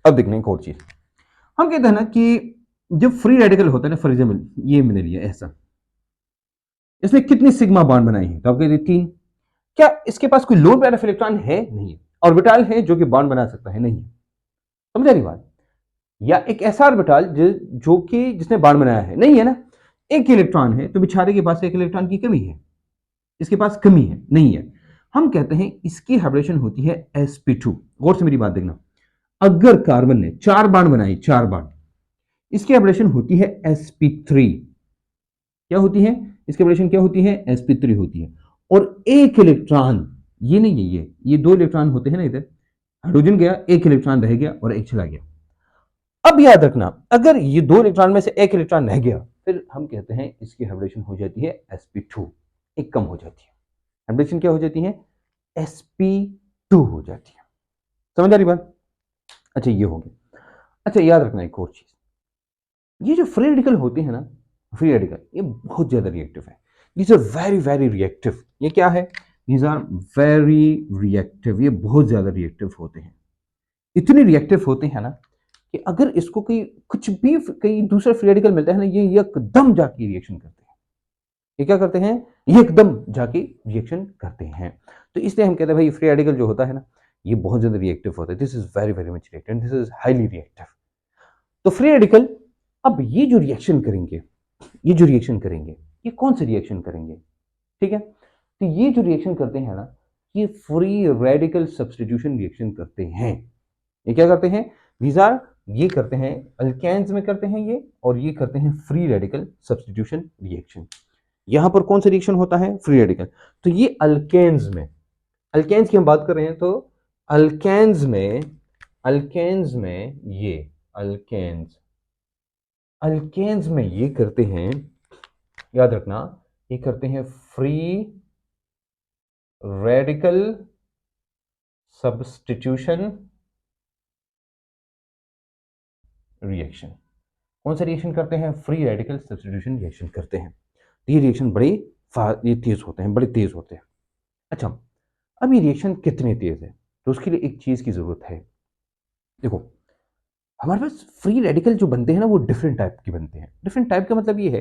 A: अब देखने एक और चीज, हम कहते हैं ना कि जब फ्री रेडिकल होता है ना, फॉर एग्जाम्पल ये मैंने लिया ऐसा, इसने कितनी सिग्मा बॉन्ड बनाई है, तो आप कहते हैं 3। क्या इसके पास कोई लोन पेयर ऑफ इलेक्ट्रॉन है, नहीं है। ऑर्बिटल है जो कि बॉन्ड बना सकता है, नहीं है। समझ आ रही बात। या एक ऐसा ऑर्बिटल जो कि जिसने बॉन्ड बनाया है, नहीं है ना। एक इलेक्ट्रॉन है तो बेचारे के पास एक इलेक्ट्रॉन की कमी है, इसके पास कमी है, नहीं है। हम कहते हैं इसकी हाइब्रिडेशन होती है sp2। गौर से मेरी बात देखना, अगर कार्बन ने 4 बॉन्ड बनाए, 4 बॉन्ड, इसकी हाइब्रिडेशन होती है sp3। क्या होती है, इसकी हाइब्रिडेशन क्या होती है, sp3 होती है। और एक इलेक्ट्रॉन, ये नहीं है, ये 2 इलेक्ट्रॉन होते हैं ना, इधर हाइड्रोजन गया, एक इलेक्ट्रॉन रह गया और एक चला गया। अब याद रखना अगर ये 2 इलेक्ट्रॉन में से एक इलेक्ट्रॉन रह गया फिर हम कहते हैं इसकी हाइब्रिडेशन हो जाती है sp2, एक कम हो जाती है। हाइब्रिडेशन क्या हो जाती है, sp2 हो जाती है। समझ आ रही बात? अच्छा ये हो गया। अच्छा याद रखना एक और चीज, ये जो फ्री रेडिकल होते हैं ना, फ्री रेडिकल ये बहुत ज्यादा रिएक्टिव है। These are very very reactive. ये क्या है? These are very reactive. ये बहुत ज्यादा रिएक्टिव होते हैं। इतने रिएक्टिव होते हैं ना कि अगर इसको कोई कुछ भी कहीं दूसरा फ्री रेडिकल मिलता है ना, ये एकदम जाके रिएक्शन करते हैं। ये क्या करते हैं? ये एकदम जाके रिएक्शन करते हैं। तो इसलिए हम कहते हैं भाई फ्री रेडिकल जो होता है ना, ये बहुत ज्यादा रिएक्टिव होता है। This is very very much reactive, this is highly reactive. तो फ्री रेडिकल अब ये जो रिएक्शन करेंगे, ये जो रिएक्शन करेंगे, ये कौन से रिएक्शन करेंगे? ठीक है, तो ये जो रिएक्शन करते हैं ना, ये फ्री रेडिकल सब्स्टिट्यूशन रिएक्शन करते हैं। ये क्या करते हैं? दीज आर, ये करते हैं अल्केन्स में करते हैं ये, और ये करते हैं फ्री रेडिकल सब्स्टिट्यूशन रिएक्शन। यहां पर कौन सा रिएक्शन होता है? Free radical. तो ये अल्केन्स में, अल्केन्स की हम बात कर रहे हैं, तो अल्केन्स में, अल्केन्स में ये अल्केन्स, अल्केन्स में ये करते हैं, याद रखना, ये करते हैं फ्री रेडिकल सब्स्टिट्यूशन रिएक्शन। कौन सा रिएक्शन करते हैं? फ्री रेडिकल सब्स्टिट्यूशन रिएक्शन करते हैं। तो ये रिएक्शन बड़े ये तेज होते हैं, बड़े तेज होते हैं। अच्छा, अब ये रिएक्शन कितने तेज है? तो उसके लिए एक चीज की जरूरत है। देखो, हमारे पास फ्री रेडिकल जो बनते हैं ना, वो डिफरेंट टाइप के बनते हैं। डिफरेंट टाइप का मतलब ये है,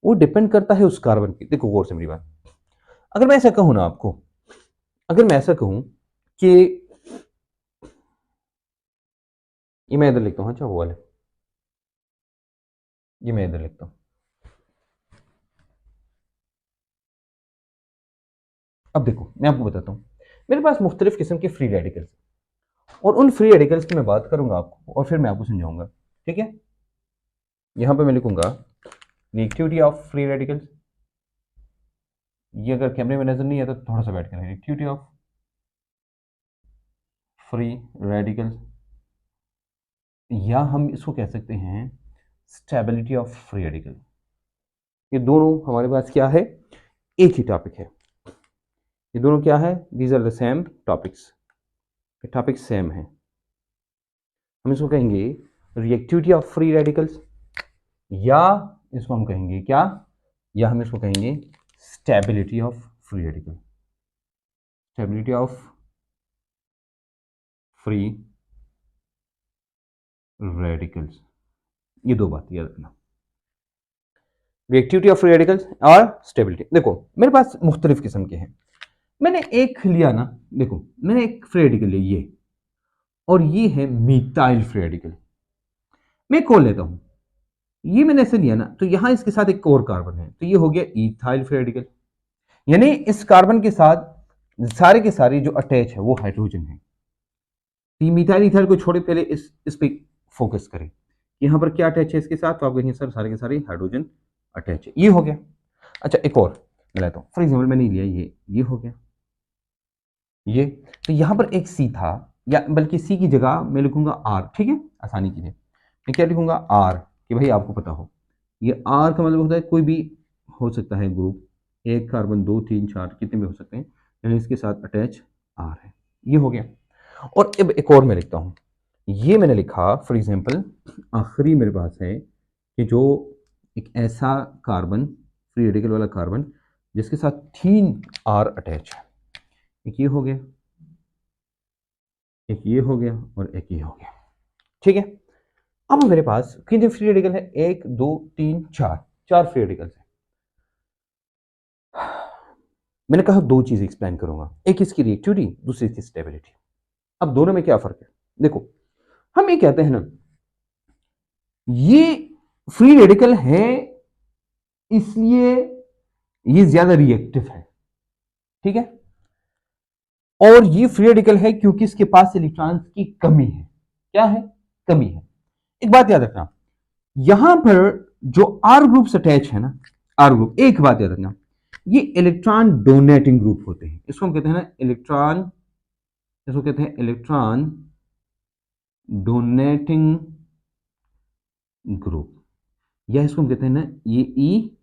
A: वो डिपेंड करता है उस कार्बन की। देखो गौर से मेरी बात, अगर मैं ऐसा कहूं ना आपको, अगर मैं ऐसा कहूं कि ये मैं इधर लिखता हूँ, अच्छा वो वाले, ये मैं इधर लिखता हूँ। अब देखो मैं आपको बताता हूँ, मेरे पास मुख्तलिफ किस्म के फ्री रेडिकल्स, और उन फ्री रेडिकल्स की मैं बात करूंगा आपको, और फिर मैं आपको समझाऊंगा। ठीक है, यहां पे मैं लिखूंगा रिएक्टिविटी ऑफ फ्री रेडिकल्स। ये अगर कैमरे में नजर नहीं आता तो थोड़ा सा बैठ कर, रिएक्टिविटी ऑफ फ्री रेडिकल्स, या हम इसको कह सकते हैं स्टेबिलिटी ऑफ फ्री रेडिकल। ये दोनों हमारे पास क्या है? एक ही टॉपिक है। ये दोनों क्या है? These are the same topics. ये टॉपिक सेम है। हम इसको कहेंगे रिएक्टिविटी ऑफ फ्री रेडिकल्स, या इसको हम कहेंगे क्या? या हम इसको कहेंगे stability of free radical. Stability of free radicals, ये दो बात याद रखना, रिएक्टिविटी ऑफ फ्री रेडिकल्स और स्टेबिलिटी। देखो मेरे पास मुख्तलिफ किस्म के हैं। मैंने एक लिया ना, देखो मैंने एक फ्री रेडिकल लिया ये, और ये है मीथाइल फ्री रेडिकल। मैं कौन लेता हूं, ये मैंने ऐसे लिया ना, तो यहां इसके साथ एक और कार्बन है, तो ये हो गया इथाइल फ्री रेडिकल। यानी इस कार्बन के साथ सारे के सारे जो अटैच है वो हाइड्रोजन है। मिथाइल इथाइल को छोड़े, पहले इस पे फोकस करें, यहां पर क्या अटैच है इसके साथ, तो आप कहेंगे सर सारे के सारे हाइड्रोजन अटैच है। ये हो गया। अच्छा एक और मैं लेता हूं, फॉर एग्जाम्पल मैंने लिया ये हो गया ये, तो यहां पर एक सी था, या बल्कि सी की जगह मैं लिखूंगा आर। ठीक है, आसानी के लिए मैं क्या लिखूंगा? आर, कि भाई आपको पता हो ये आर का मतलब होता है कोई भी हो सकता है ग्रुप, एक कार्बन, दो, तीन, चार, कितने भी हो सकते हैं, यानी इसके साथ अटैच आर है। ये हो गया। और अब एक और मैं लिखता हूं, ये मैंने लिखा फॉर एग्जाम्पल, आखिरी मेरे पास है कि जो एक ऐसा कार्बन, फ्री रेडिकल वाला कार्बन, जिसके साथ 3 आर अटैच है। एक ये हो गया, एक ये हो गया, और एक ये हो गया। ठीक है, अब मेरे पास कितने फ्री रेडिकल है? 1 2 3 4, 4 फ्री रेडिकल्स है। मैंने कहा दो चीजें एक्सप्लेन करूंगा, एक इसकी रिएक्टिविटी, दूसरी इसकी स्टेबिलिटी। अब दोनों में क्या फर्क है? देखो, हम ये कहते हैं ना, ये फ्री रेडिकल है इसलिए ये ज्यादा रिएक्टिव है। ठीक है, और ये फ्री रेडिकल है क्योंकि इसके पास इलेक्ट्रॉन्स की कमी है। क्या है? कमी है। एक बात याद रखना, यहां पर जो आर ग्रुप्स अटैच है ना, आर ग्रुप, एक बात याद रखना, ये इलेक्ट्रॉन डोनेटिंग ग्रुप होते हैं। इसको हम कहते हैं ना इलेक्ट्रॉन, इसको कहते हैं इलेक्ट्रॉन डोनेटिंग ग्रुप, या इसको हम कहते हैं ना ये ई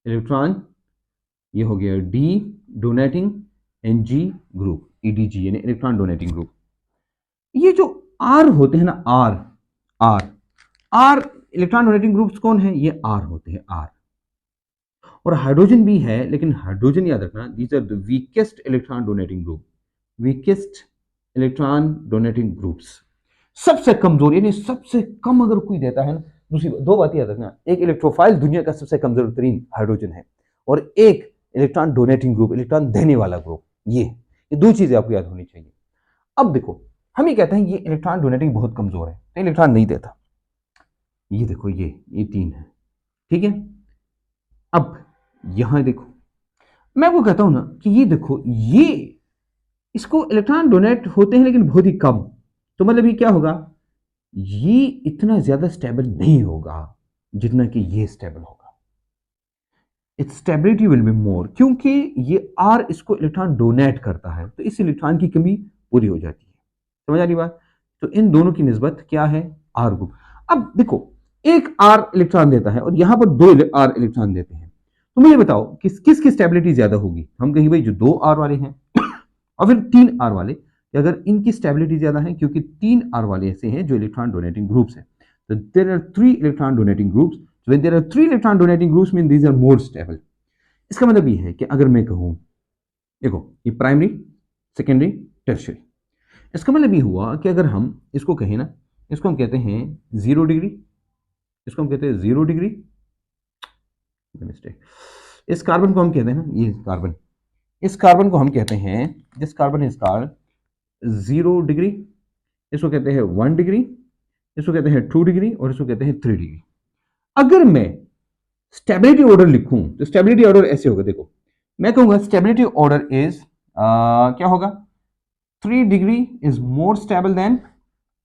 A: इलेक्ट्रॉन, ये हो गया D donating, and G group, EDG यानी इलेक्ट्रॉन डोनेटिंग ग्रुप। ये जो आर होते हैं ना, R R R electron donating groups कौन है? ये आर होते हैं, आर। और हाइड्रोजन भी है, लेकिन हाइड्रोजन याद रखना, these are the weakest electron donating group, weakest electron donating groups, सबसे कमजोर, यानी सबसे कम अगर कोई देता है ना। दूसरी दो बातें याद रखना, एक इलेक्ट्रोफाइल दुनिया का सबसे कमजोर तरीन हाइड्रोजन है, और एक इलेक्ट्रॉन डोनेटिंग ग्रुप, इलेक्ट्रॉन देने वाला ग्रुप, ये दो चीजें आपको याद होनी चाहिए। अब देखो, हम ये कहते हैं ये इलेक्ट्रॉन डोनेटिंग बहुत कमजोर है, तो इलेक्ट्रॉन नहीं देता। ये देखो, ये तीन है, ठीक है। अब यहां देखो, मैं वो कहता हूं ना कि ये देखो, ये इसको इलेक्ट्रॉन डोनेट होते हैं लेकिन बहुत ही कम, तो मतलब ये क्या होगा, ये इतना ज्यादा स्टेबल नहीं होगा जितना कि ये स्टेबल होगा। It's stability will be more, क्योंकि ये आर इसको इलेक्ट्रॉन डोनेट करता है, तो इस इलेक्ट्रॉन की कमी पूरी हो जाती है। समझ आ रही बात? तो इन दोनों की निस्बत क्या है? R group. अब देखो, एक आर इलेक्ट्रॉन देता है और यहां पर दो आर इलेक्ट्रॉन देते हैं, तो मुझे बताओ किसकी स्टेबिलिटी ज्यादा होगी? हम कहेंगे भाई जो दो आर वाले हैं और फिर तीन आर वाले, कि अगर इनकी स्टेबिलिटी ज्यादा है, क्योंकि तीन आर वाले ऐसे हैं जो इलेक्ट्रॉन डोनेटिंग ग्रुप्स हैं। तो there are three electron donating groups, when there are three electron donating groups mean these are more stable. इसका मतलब ये है कि अगर मैं कहूं, देखो ये प्राइमरी, सेकेंडरी, टर्शियरी, इसका मतलब ये हुआ कि अगर हम इसको कहें ना, इसको हम कहते हैं 0 डिग्री, इसको हम कहते हैं 0 डिग्री, मिस्टेक, इस कार्बन को हम कहते हैं ना, ये कार्बन, इस कार्बन को हम कहते हैं, this carbon is called 0 degree, इसको कहते हैं 1 डिग्री, इसको कहते हैं 2 डिग्री, और इसको कहते हैं 3 डिग्री। अगर मैं स्टेबिलिटी ऑर्डर लिखूं तो स्टेबिलिटी ऑर्डर ऐसे होगा, देखो मैं कहूंगा स्टेबिलिटी ऑर्डर इज क्या होगा, 3 degree is more stable then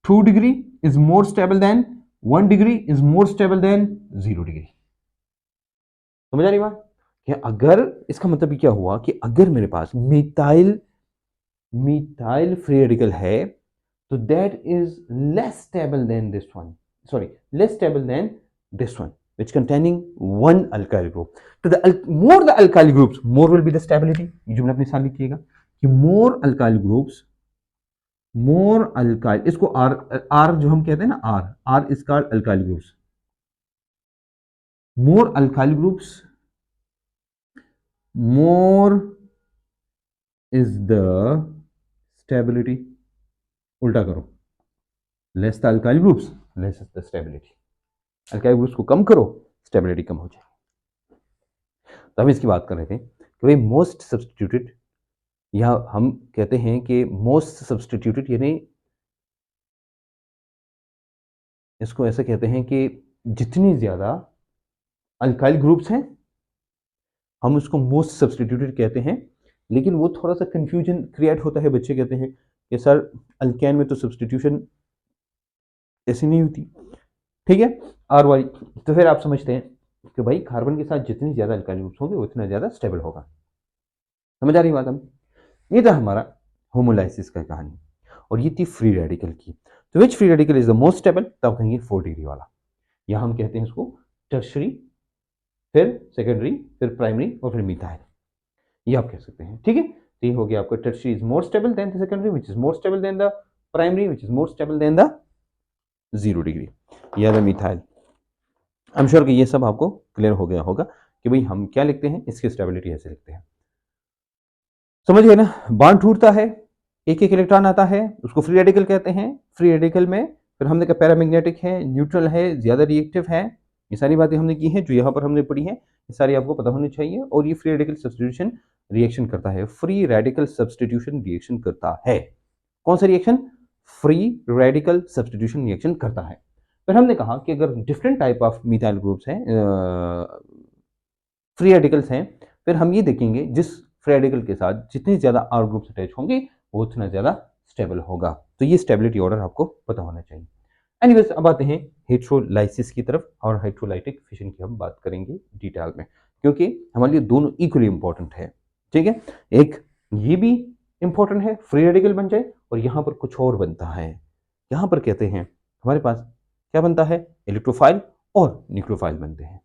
A: 2 degree, is more stable then 1 degree, is more stable then 0 degree. समझ आ रही बात? कि अगर इसका मतलब क्या हुआ कि अगर मेरे पास मिथाइल मिथाइल फ्री रेडिकल है, तो that is less stable than this one, sorry, less stable than this one which containing one alkyl group. So the more the alkyl groups, more will be the stability. ये जुमला अपने साथ लिखिएगा कि more alkyl groups, more alkyl, इसको R जो हम कहते हैं ना, R is called alkyl groups. More alkyl groups, more is the stability. उल्टा करो, less the alkyl groups, less is the stability. alkyl groups को कम करो, stability कम हो जाए। तो हम इसकी बात कर रहे थे कि भाई मोस्ट सब्सटीट्यूटेड, या हम कहते हैं कि मोस्ट सब्सटीट्यूटेड, यानी इसको ऐसे कहते हैं कि जितनी ज्यादा अल्काइल ग्रुप्स हैं हम उसको मोस्ट सब्सटीट्यूटेड कहते हैं। लेकिन वो थोड़ा सा कंफ्यूजन क्रिएट होता है, बच्चे कहते हैं कि सर अल्केन में तो सब्सटीट्यूशन ऐसी नहीं होती, ठीक है, आर वाई। तो फिर आप समझते हैं कि भाई कार्बन के साथ जितनी ज्यादा अल्काइल ग्रुप्स होंगे उतना ज्यादा स्टेबल होगा। समझ आ रही बात? हम, ये था हमारा होमोलाइसिस का कहानी, और ये थी फ्री रेडिकल की। तो which free radical is the most stable? तब कहेंगे 4 डिग्री वाला, या हम कहते हैं इसको टर्शरी, फिर सेकेंडरी, फिर प्राइमरी, और फिर मिथाइल, ये आप कह सकते हैं, ठीक है। तो ये हो गया आपका tertiary is more stable than the secondary, which is more stable than the primary, which is more stable than the 0 degree, या the methyl. I am sure कि ये सब आपको क्लियर हो गया होगा कि भाई हम क्या लिखते हैं, इसकी स्टेबिलिटी ऐसे लिखते हैं। समझ गए ना? बॉन्ड टूटता है, एक एक इलेक्ट्रॉन आता है, उसको फ्री रेडिकल कहते हैं। फ्री रेडिकल में फिर हमने कहा पैरामैग्नेटिक है, न्यूट्रल है, ज्यादा रिएक्टिव है। ये सारी बातें हमने की हैं जो यहाँ पर हमने पढ़ी हैं, ये सारी आपको पता होनी चाहिए। और ये फ्री रेडिकल सब्सटीट्यूशन रिएक्शन करता है, फ्री रेडिकल सब्सटीट्यूशन रिएक्शन करता है। कौन सा reaction? Free radical substitution reaction करता है। फिर हमने कहा कि अगर different type of methyl groups हैं, फ्री रेडिकल्स हैं, फिर हम ये देखेंगे जिस फ्री रेडिकल के साथ जितनी ज्यादा आर ग्रुप्स अटैच होंगे वो उतना ज्यादा स्टेबल होगा। तो ये स्टेबिलिटी ऑर्डर आपको पता होना चाहिए। एनीवेज, अब आते हैं हेट्रोलाइसिस की तरफ, और हाइड्रोलाइटिक फिशन की हम बात करेंगे डिटेल में, क्योंकि हमारे लिए दोनों इक्वली इंपॉर्टेंट है, ठीक है। एक ये भी इंपॉर्टेंट है, फ्री रेडिकल बन जाए, और यहाँ पर कुछ और बनता है। यहाँ पर कहते हैं हमारे पास क्या बनता है, इलेक्ट्रोफाइल और न्यूक्लियोफाइल बनते हैं।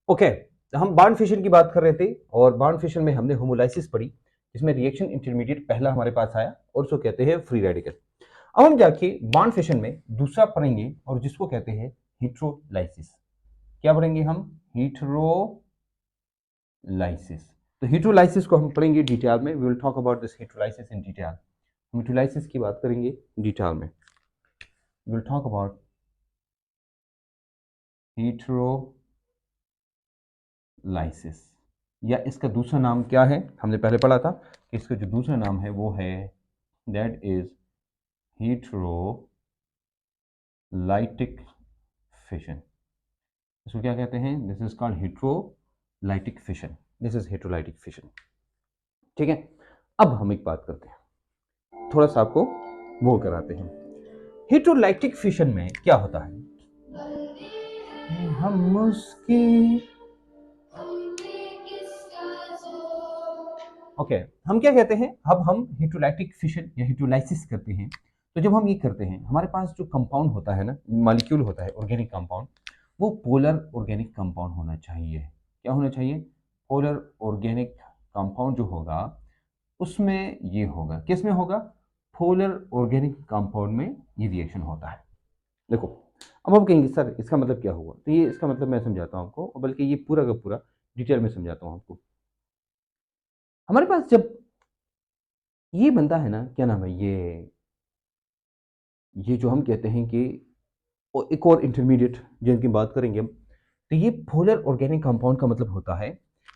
A: ओके, हम बॉन्ड फिशन की बात कर रहे थे, और बॉन्ड फिशन में हमने होमोलाइसिस पढ़ी जिसमें रिएक्शन इंटरमीडिएट पहला हमारे पास आया और उसको कहते हैं फ्री रेडिकल। अब हम जाके बॉन्ड फिशन में दूसरा पढ़ेंगे और जिसको कहते हैं हेटेरोलाइसिस। क्या पढ़ेंगे हम? हेटेरोलाइसिस। तो हेटेरोलाइसिस को हम पढ़ेंगे डिटेल में। We will talk about this heterolysis in detail. हम हेटेरोलाइसिस की बात करेंगे डिटेल में। We will talk about heterolysis, या इसका दूसरा नाम क्या है? हमने पहले पढ़ा था कि इसका जो दूसरा नाम है वो है दैट इज हेटेरोलाइटिक फिशन। इसको क्या कहते हैं? This is called heterolytic fission. This is heterolytic fission. ठीक है, अब हम एक बात करते हैं, थोड़ा सा आपको वो कराते हैं। हेटेरोलाइटिक फिशन में क्या होता है? हम उसकी ओके हम क्या कहते हैं, अब हम हेटेरोलाइटिक फिशन या हेटेरोलाइसिस करते हैं। तो जब हम ये करते हैं, हमारे पास जो कंपाउंड होता है ना, मॉलिक्यूल होता है, ऑर्गेनिक कंपाउंड, वो पोलर ऑर्गेनिक कंपाउंड होना चाहिए। क्या होना चाहिए? पोलर ऑर्गेनिक कंपाउंड जो होगा उसमें ये होगा, किस में होगा? पोलर ऑर्गेनिक कंपाउंड में ये रिएक्शन होता है। देखो, अब हम कहेंगे सर इसका मतलब क्या हुआ? तो ये इसका मतलब मैं समझाता हूँ आपको, बल्कि ये पूरा का पूरा डिटेल में समझाता हूँ आपको। हमारे पास जब ये बनता है ना, क्या नाम है ये जो हम कहते हैं कि एक और इंटरमीडिएट जिनकी बात करेंगे हम, तो ये पोलर ऑर्गेनिक कंपाउंड का मतलब होता है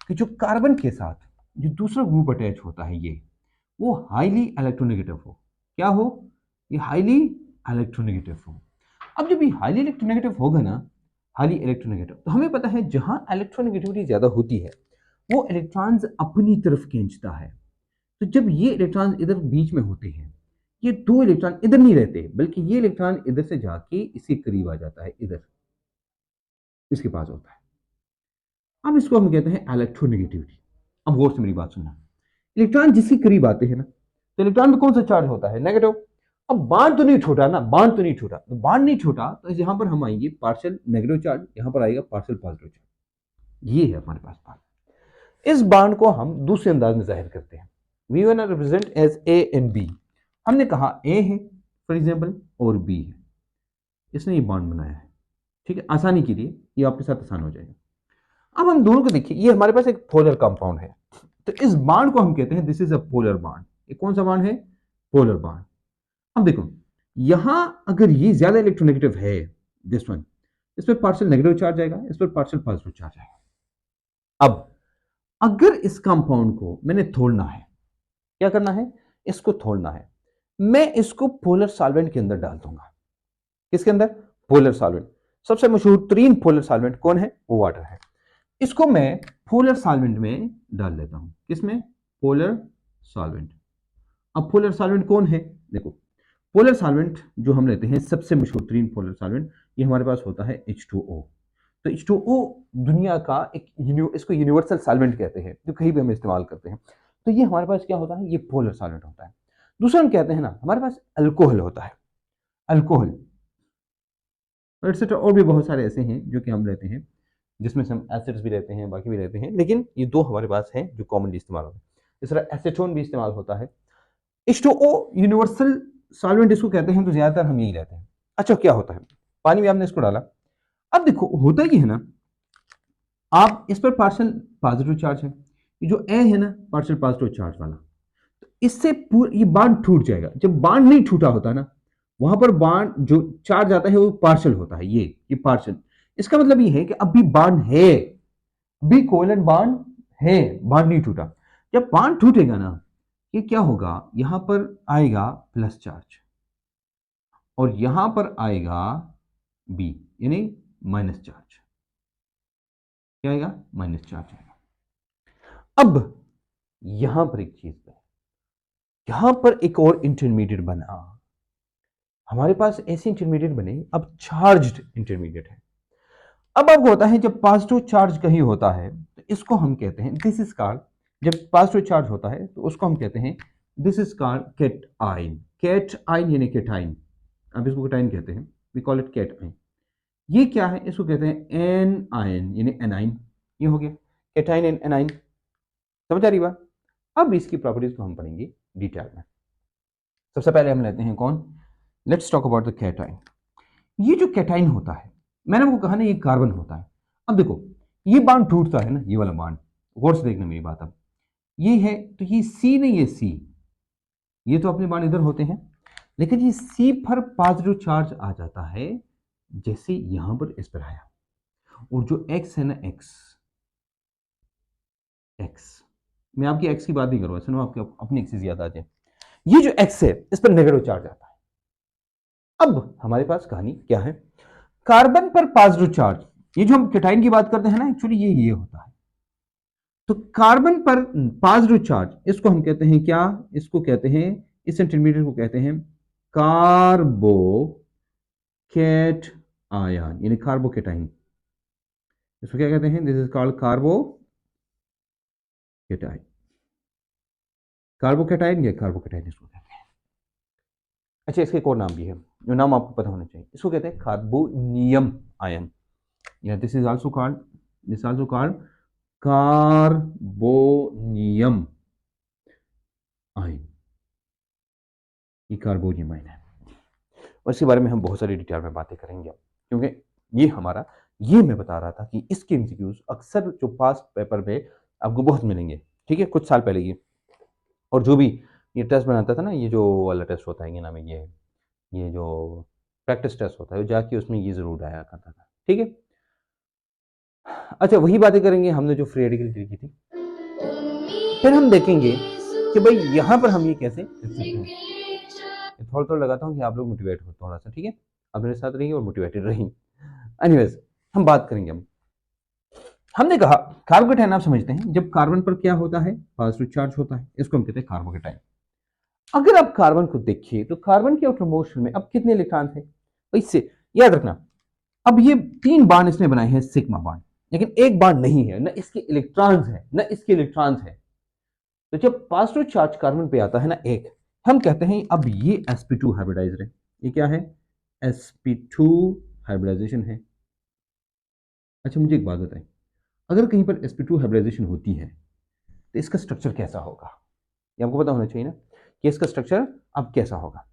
A: कि जो कार्बन के साथ जो दूसरा ग्रुप अटैच होता है ये, वो हाईली इलेक्ट्रोनेगेटिव हो। क्या हो? ये हाईली इलेक्ट्रोनेगेटिव हो। अब जब ये हाईली इलेक्ट्रोनेगेटिव होगा ना, हाईली इलेक्ट्रोनेगेटिव, तो हमें पता है जहां इलेक्ट्रोनेगेटिविटी ज्यादा होती है वो इलेक्ट्रॉन्स अपनी तरफ खींचता है। तो जब ये इलेक्ट्रॉन इधर बीच में होते हैं, ये दो इलेक्ट्रॉन इधर नहीं रहते, बल्कि ये इलेक्ट्रॉन इधर से जाके इसके करीब आ जाता है, इधर इसके पास होता है। अब इसको हम कहते हैं इलेक्ट्रोनेगेटिविटी। अब गौर से मेरी बात सुनना, इलेक्ट्रॉन जिसके करीब आते हैं ना, तो इलेक्ट्रॉन में कौन सा चार्ज होता है? नेगेटिव। अब बांड तो नहीं छूटा ना, बांड तो नहीं छूटा, तो बांड नहीं छूटा तो यहां पर हम आएंगे पार्शियल नेगेटिव चार्ज, यहां पर आएगा पार्शियल पॉजिटिव चार्ज। ये है हमारे पास बांड। इस बांड को हम दूसरे अंदाज में जाहिर करते हैं। We one represent as A and B. हमने कहा ए है फॉर एग्जाम्पल और बी है, इसने ये बांड बनाया है। ठीक है, आसानी के लिए ये आपके साथ आसान हो जाएगा। अब हम दोनों को देखिए, ये हमारे पास एक पोलर कंपाउंड है, तो इस बांड को हम कहते हैं this is a polar bond. ये कौन सा बांड है? Polar bond. अब देखो, यहां अगर ये ज्यादा इलेक्ट्रोनेगेटिव है, दिस वन, इस पर पार्शियल नेगेटिव चार्ज आएगा, इस पर पार्शियल पॉजिटिव चार्ज आएगा। अब अगर इस कंपाउंड को मैंने तोड़ना है, क्या करना है? इसको तोड़ना है, मैं इसको पोलर सॉल्वेंट के अंदर डाल दूंगा। किसके अंदर? Polar solvent. सबसे मशहूर तरीन पोलर सॉल्वेंट कौन है? वो वाटर है। इसको मैं पोलर सॉल्वेंट में डाल देता हूं। किसमें? Polar solvent. अब पोलर सॉल्वेंट कौन है? देखो, पोलर सॉल्वेंट जो हम लेते हैं, सबसे मशहूर तरीन पोलर सॉल्वेंट, ये हमारे पास होता है H2O। तो H2O दुनिया का एक इसको यूनिवर्सल सॉल्वेंट कहते हैं, जो कहीं भी हम इस्तेमाल करते हैं। तो ये हमारे पास क्या होता है? ये पोलर सॉल्वेंट होता है। दूसरा हम कहते हैं ना, हमारे पास अल्कोहल होता है, अल्कोहल एक्सेट्रा, और भी बहुत सारे ऐसे हैं जो कि हम लेते हैं, जिसमें से हम एसिड्स भी लेते हैं, बाकी भी लेते हैं, लेकिन ये दो हमारे पास हैं जो कॉमनली इस्तेमाल होते हैं। इस तरह एसीटोन भी इस्तेमाल होता है। H2O यूनिवर्सल सॉल्वेंट इसको कहते हैं, तो ज्यादातर हम यही लेते हैं। अच्छा, क्या होता है? पानी में आपने इसको डाला, अब देखो होता ही है ना, आप इस पर पार्शियल पॉजिटिव चार्ज है, ये जो ए है ना पार्शियल पॉजिटिव चार्ज वाला, तो इससे पूरा ये बांड टूट जाएगा। जब बांड नहीं टूटा होता ना, वहां पर बांड जो चार्ज आता है वो पार्शियल होता है, ये पार्शियल। इसका मतलब ये है कि अभी बांड है, अभी कोवलेंट बांड है, बांड नहीं टूटा। जब बांड टूटेगा ना, ये क्या होगा? यहां पर आएगा प्लस चार्ज और यहां पर आएगा बी, यानी माइनस चार्ज। क्या आएगा? माइनस चार्ज आएगा। अब यहां पर एक चीज है, यहां पर एक और इंटरमीडिएट बना, हमारे पास ऐसे इंटरमीडिएट बने, अब चार्ज्ड इंटरमीडिएट है। अब आपको होता है जब पॉजिटिव चार्ज कहीं होता है तो इसको हम कहते हैं दिस इज कॉल्ड, जब पॉजिटिव चार्ज होता है तो उसको हम कहते हैं this is called cation. Cation यानी केटाइन, अब इसको केटाइन कहते हैं, वी कॉल इट केटाइन। ये क्या है? इसको कहते हैं एन आयन यानी एनाइन। ये हो गया केटाइन एंड एनाइन। समझ आ रही बात? अब इसकी प्रॉपर्टीज को हम पढ़ेंगे डिटेल में। सबसे पहले हम लेते हैं कौन, let's talk about the cation. ये जो कैटाइन होता है, मैंने आपको कहा ना ये कार्बन होता है। अब देखो ये बांड टूटता है ना, ये वाला बांड, गौर से देखना मेरी बात। अब ये है तो ये सी नहीं, ये सी, ये तो अपने बांड इधर होते हैं, लेकिन ये सी पर पॉजिटिव चार्ज आ जाता है, जैसे यहां पर इस पर आया। और जो एक्स है ना, एक्स एक्स, मैं आपकी एक्स की बात नहीं कर रहा हूं, सुनो आपके अपनी एक्सिस याद आ जाए। ये जो एक्स है इस पर नेगेटिव चार्ज आता है। अब हमारे पास कहानी क्या है, कार्बन पर पॉजिटिव चार्ज, ये जो हम केटाइन की बात करते हैं ना, एक्चुअली ये होता है। तो कार्बन पर पॉजिटिव चार्ज, इसको हम कहते हैं क्या, इसको कहते हैं, इस इंटरमीडिएट को कहते हैं कार्बो कैट आयन, यानी कार्बोकेटाइन। इसको क्या कहते हैं, this is called carbocation. Carbocation या कार्बोकेटाइन इसको कहते हैं। अच्छा, इसके एक और नाम भी है, जो नाम आपको पता होना चाहिए, इसको कहते हैं कार्बोनियम आयन, या this is also called, this also called carbonium ion. ये कार्बोनियम आयन है, और इसके बारे में हम बहुत सारी डिटेल में बातें करेंगे, क्योंकि ये हमारा, ये मैं बता रहा था कि इसके एमसीक्यूज अक्सर जो पास्ट पेपर में आपको बहुत मिलेंगे, ठीक है, कुछ साल पहले ये, और जो भी ये टेस्ट बनाता था ना, ये जो वाला टेस्ट होता है, ये नाम है ये जो प्रैक्टिस टेस्ट होता है, जाके उसमें ये जरूर आया करता था, ठीक है। अच्छा, वही बातें करेंगे हमने जो फ्री रेडिकल की थी, फिर हम देखेंगे कि भाई यहाँ पर हम ये कैसे लिख सकते हैं। थोड़ा थोड़ा लगाता हूँ कि आप लोग मोटिवेट हो थोड़ा सा, ठीक है, आप मेरे साथ रहिए और मोटिवेटेड रहिए। एनीवेज, हम बात करेंगे अब। हमने कहा कार्बोकेटाइन, आप समझते हैं जब कार्बन पर क्या होता है, पॉजिटिव चार्ज होता है, इसको हम कहते हैं कार्बोकेटाइन। अगर आप कार्बन को देखिए तो कार्बन के आउटर मोशन में अब कितने इलेक्ट्रॉन थे, इससे याद रखना। अब ये 3 बाण इसने बनाए हैं सिग्मा बाण, लेकिन एक बाण नहीं है, न इसके इलेक्ट्रॉन्स है न इसके इलेक्ट्रॉन्स है। तो जब पॉजिटिव चार्ज कार्बन पे आता है ना एक, हम कहते हैं अब ये sp2 हाइब्रिडाइज्ड है। ये क्या है, sp2 हाइब्रिडाइजेशन है। अच्छा, मुझे एक बात बताएं, अगर कहीं पर sp2 हाइब्रिडाइजेशन होती है तो इसका स्ट्रक्चर कैसा होगा, ये आपको पता होना चाहिए ना, कि इसका स्ट्रक्चर अब कैसा होगा।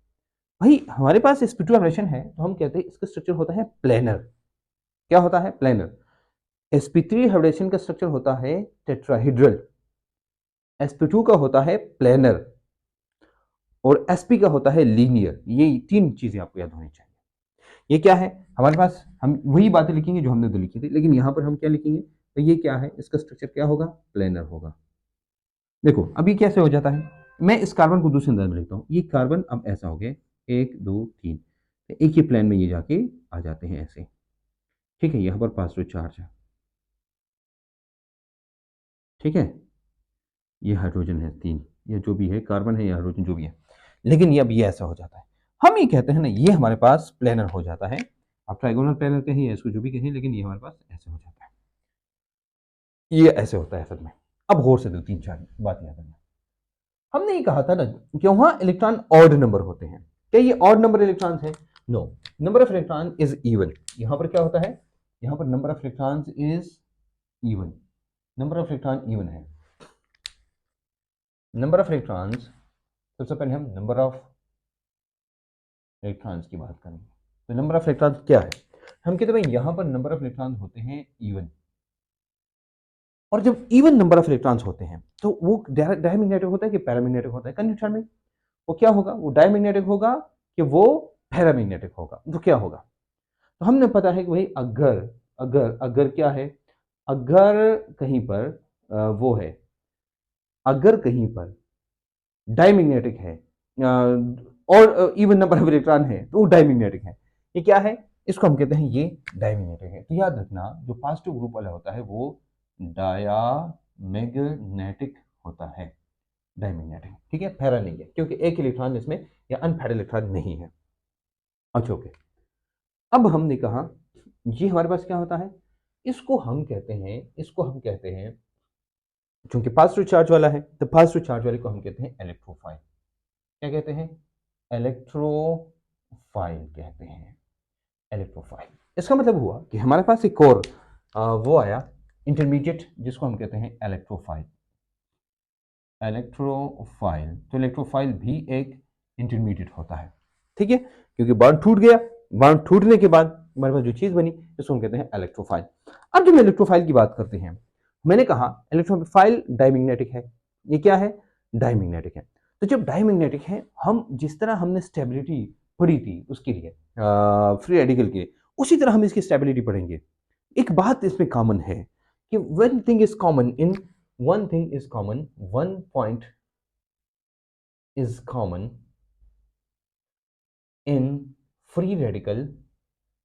A: भाई हमारे पास sp2 हाइब्रिडेशन है, तो हम कहते हैं इसका स्ट्रक्चर होता है प्लेनर। क्या होता है, प्लेनर। sp3 हाइब्रिडेशन का स्ट्रक्चर होता है टेट्राहेड्रल, sp2 का होता है प्लेनर, और sp का होता है लीनियर। ये 3 चीजें आपको याद होनी चाहिए। ये क्या है, हमारे पास हम वही बातें लिखेंगे जो हमने तो लिखी थी, लेकिन यहां पर हम क्या लिखेंगे, तो ये क्या है, इसका स्ट्रक्चर क्या होगा, प्लेनर होगा। देखो अब ये कैसे हो जाता है, मैं इस कार्बन को दूसरे अंदाज में लिखता हूँ। ये कार्बन अब ऐसा हो गया, 1 2 3, एक ही प्लेन में ये जाके आ जाते हैं ऐसे, ठीक है। यहाँ पर पॉजिटिव चार्ज है, ठीक है, ये हाइड्रोजन है 3, ये जो भी है कार्बन है या हाइड्रोजन जो भी है, लेकिन ये अब ये ऐसा हो जाता है। हम ये कहते हैं ना, ये हमारे पास प्लेनर हो जाता है। आप ट्राइगोनल प्लेनर कहें या इसको जो भी कहें, लेकिन ये हमारे पास ऐसे हो जाता है, ये ऐसे होता है असल में। अब गौर से 2 3 4 बात याद रखना। हमने ये कहा था ना कि वहां इलेक्ट्रॉन ऑड नंबर होते हैं, क्या ये ऑड नंबर इलेक्ट्रॉन है, no, number of electron is even. यहां पर क्या होता है, यहां पर number of electron is even, number of electron even है। नंबर ऑफ इलेक्ट्रॉन्स, सबसे पहले हम नंबर ऑफ इलेक्ट्रॉन्स की बात करेंगे। तो नंबर ऑफ इलेक्ट्रॉन्स क्या है, हम कहते हैं भाई यहां पर नंबर ऑफ इलेक्ट्रॉन्स होते हैं इवन, और जब इवन नंबर ऑफ इलेक्ट्रॉन्स होते हैं तो वो डायमैग्नेटिक होता है कि पैरामैग्नेटिक होता है, कैन यू टेल मी। वो क्या होगा, वो डायमैग्नेटिक होगा कि वो पैरामैग्नेटिक होगा, तो क्या होगा। तो हमने पता है कि भाई अगर अगर अगर क्या है, अगर कहीं पर वो है, अगर कहीं पर डायमैग्नेटिक है और इवन नंबर ऑफ इलेक्ट्रॉन है तो वो डायमैग्नेटिक है। ये क्या है, इसको हम कहते हैं ये डायमैग्नेटिक है। तो याद रखना जो पॉजिटिव ग्रुप वाला होता है वो डायमैग्नेटिक होता है, डायमैग्नेटिक, ठीक है, पैरा नहीं है, क्योंकि एक इलेक्ट्रॉन इसमें या अनपैरल इलेक्ट्रॉन नहीं है। अच्छा ओके, अब हमने कहा ये हमारे पास क्या होता है, इसको हम कहते हैं, इसको हम कहते हैं, क्योंकि पॉजिटिव चार्ज वाला है तो पॉजिटिव चार्ज वाले को हम कहते हैं इलेक्ट्रोफाइल। क्या कहते हैं, इलेक्ट्रोफाइल कहते हैं, इलेक्ट्रोफाइल। इसका मतलब हुआ कि हमारे पास एक और वो आया इंटरमीडिएट, जिसको हम कहते हैं इलेक्ट्रोफाइल। इलेक्ट्रोफाइल, तो इलेक्ट्रोफाइल भी एक इंटरमीडिएट होता है, ठीक है, क्योंकि बॉन्ड टूट गया, बॉन्ड टूटने के बाद हमारे पास जो चीज बनी इसको हम कहते हैं इलेक्ट्रोफाइल। अब जब इलेक्ट्रोफाइल की बात करते हैं, मैंने कहा इलेक्ट्रोफाइल डायमैग्नेटिक है, ये क्या है, डायमैग्नेटिक है। तो जब डायमैग्नेटिक है, हम जिस तरह हमने स्टेबिलिटी पढ़ी थी उसके लिए फ्री रेडिकल के, उसी तरह हम इसकी स्टेबिलिटी पढ़ेंगे। एक बात इसमें कॉमन है कि one thing is common in one thing is common, one point is common in free radical,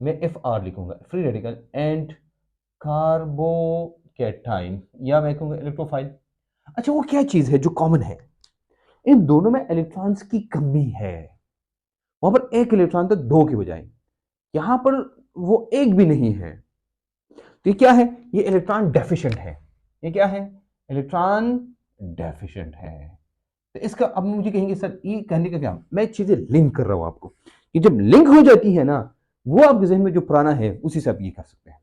A: मैं एफ आर लिखूंगा, फ्री रेडिकल एंड कार्बोकैटाइन, या मैं कहूंगा इलेक्ट्रोफाइल। अच्छा, वो क्या चीज है जो कॉमन है, इन दोनों में इलेक्ट्रॉन्स की कमी है। वहां पर एक इलेक्ट्रॉन था दो के बजाय, यहां पर वो एक भी नहीं है। तो ये क्या है, ये इलेक्ट्रॉन डेफिशिएंट है। ये क्या है, इलेक्ट्रॉन डेफिशिएंट है। तो इसका अब मुझे कहेंगे सर ये कहने का क्या, मैं चीजें लिंक कर रहा हूं आपको, कि जब लिंक हो जाती है ना, वो आपके जहन में जो पुराना है उसी से आप ये कर सकते हैं।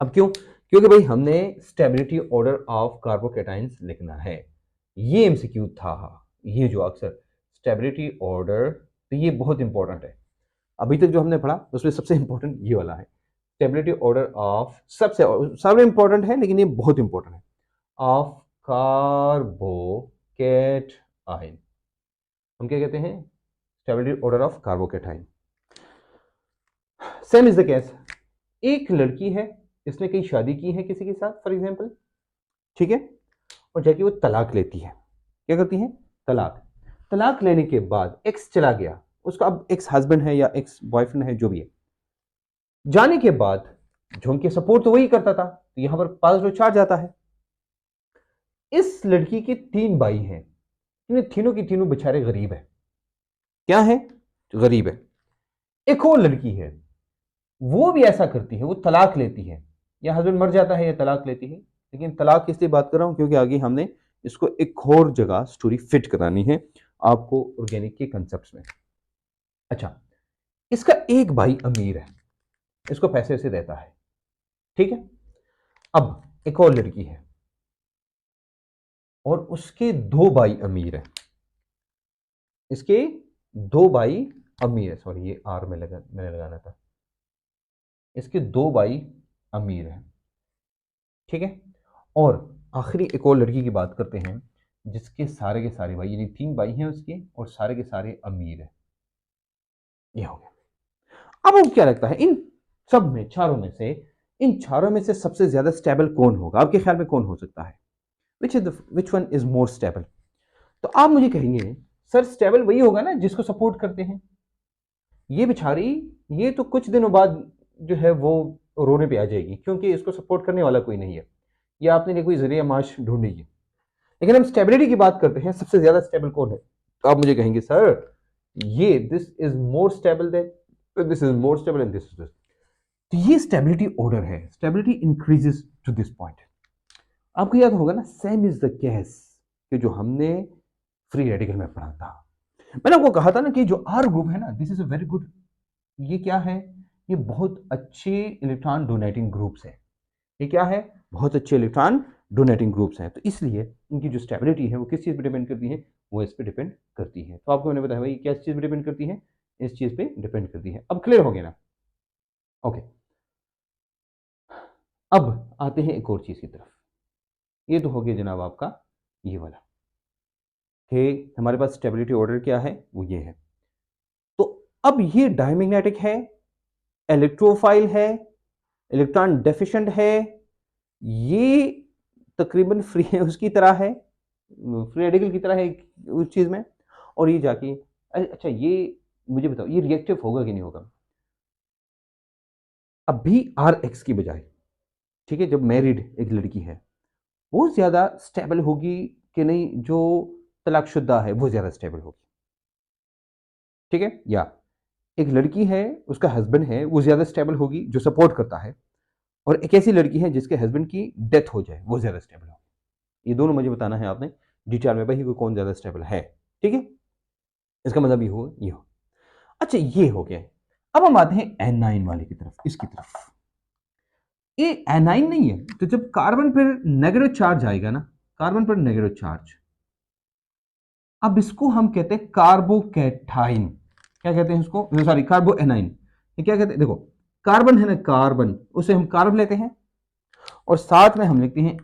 A: अब क्यों, क्योंकि भाई हमने स्टेबिलिटी ऑर्डर ऑफ कार्बोकैटाइंस लिखना है, ये एमसीक्यू था, ये जो अक्सर स्टेबिलिटी ऑर्डर, तो ये बहुत इंपॉर्टेंट है। अभी तक जो हमने पढ़ा उसमें सबसे इंपॉर्टेंट ये वाला है, स्टेबिलिटी ऑर्डर ऑफ, सबसे सब इंपॉर्टेंट है लेकिन ये बहुत इंपॉर्टेंट है, ऑफ कार्बोकैटाइन। हम क्या कहते हैं, stability order of carbocation. Same is the case, एक लड़की है, इसने कहीं शादी की है किसी के साथ फॉर एग्जांपल, ठीक है, और जाके वो तलाक लेती है। क्या करती है, तलाक। तलाक लेने के बाद एक्स चला गया, उसका अब एक्स हस्बैंड है या एक्स बॉयफ्रेंड है जो भी है, जाने के बाद जो उनके सपोर्ट तो वही करता था, तो यहां पर पॉजिटिव चार्ज आता है। इस लड़की के तीन भाई हैं, इन तीनों की तीनों बेचारे गरीब है। क्या है, गरीब है। एक और लड़की है, वो भी ऐसा करती है, वो तलाक लेती है, या हस्बैंड मर जाता है या तलाक लेती है। लेकिन तलाक इसलिए बात कर रहा हूं क्योंकि आगे हमने इसको एक और जगह स्टोरी फिट करानी है आपको ऑर्गेनिक के कंसेप्ट में। अच्छा, इसका एक भाई अमीर है, इसको पैसे से देता है, ठीक है। अब एक और लड़की है और उसके दो भाई अमीर है, इसके दो भाई अमीर है, सॉरी ये आर में मैंने लगाना था, इसके दो भाई अमीर हैं, ठीक है। और आखिरी एक और लड़की की बात करते हैं जिसके सारे के सारे भाई, यानी तीन भाई हैं उसके और सारे के सारे अमीर हैं। ये हो गया। अब वो क्या लगता है, इन सब में, चारों में से, इन चारों में से सबसे ज्यादा स्टेबल कौन होगा, आपके ख्याल में कौन हो सकता है, which one is more stable. तो आप मुझे कहेंगे सर स्टेबल वही होगा ना जिसको सपोर्ट करते हैं। ये बेचारी, ये तो कुछ दिनों बाद जो है वो रोने पे आ जाएगी क्योंकि इसको सपोर्ट करने वाला कोई नहीं है, या आपने कोई जरिया माश ढूंढेगी। लेकिन हम स्टेबिलिटी की बात करते हैं, सबसे ज्यादा स्टेबल कौन है, तो आप मुझे कहेंगे सर ये this is more stable than this is more stable and this is this. तो ये स्टेबिलिटी ऑर्डर है, stability increases to this point. आपको याद होगा ना, सेम इज द केस कि जो हमने फ्री रेडिकल में पढ़ा था। मैंने आपको कहा था ना कि जो आर ग्रुप है ना, this is a very good, ये क्या है, ये बहुत अच्छे इलेक्ट्रॉन डोनेटिंग ग्रुप्स है। ये क्या है, बहुत अच्छे इलेक्ट्रॉन डोनेटिंग ग्रुप्स हैं, तो इसलिए इनकी जो स्टेबिलिटी है वो किस चीज़ पे डिपेंड करती है, वो इस पे डिपेंड करती है। तो आपको मैंने बताया भाई क्या चीज़ पे डिपेंड करती है, इस चीज़ पे डिपेंड करती है। अब क्लियर हो गया ना, ओके। अब आते हैं एक और चीज़ की तरफ। ये तो हो गया जनाब आपका ये वाला कि हमारे पास स्टेबिलिटी ऑर्डर क्या है, वो ये है। तो अब ये डायमैग्नेटिक है, इलेक्ट्रोफाइल है, इलेक्ट्रॉन डेफिशिएंट है, ये तकरीबन फ्री उसकी तरह है, फ्री रेडिकल की तरह है उस चीज़ में। और ये जाके अच्छा, ये मुझे बताओ ये रिएक्टिव होगा कि नहीं होगा। अब भी आर एक्स की बजाय, ठीक है, जब मैरिड एक लड़की है वो ज़्यादा स्टेबल होगी कि नहीं, जो तलाकशुदा है वो ज़्यादा स्टेबल होगी, ठीक है। या एक लड़की है उसका हस्बैंड है, वो ज़्यादा स्टेबल होगी जो सपोर्ट करता है, और एक ऐसी लड़की है जिसके हस्बैंड की डेथ हो जाए वो ज़्यादा स्टेबल होगी। ये दोनों मुझे बताना है आपने डिटेल में भाई, वो कौन ज़्यादा स्टेबल है, ठीक है। इसका मतलब ये हो, ये हो। अच्छा, ये हो गया। अब हम आते हैं एनाइन वाले की तरफ, इसकी तरफ। ये एनाइन नहीं है, तो जब कार्बन पर नेगेटिव चार्ज आएगा ना, कार्बन पर नेगेटिव चार्ज, अब इसको हम कहते हैं कार्बोकैटाइन। क्या कहते हैं इसको, सॉरी कार्बोएनाइन। ये क्या कहते हैं, देखो कार्बन है ना, कार्बन, उसे हम कार्ब लेते हैं और साथ में हम लिखते हैं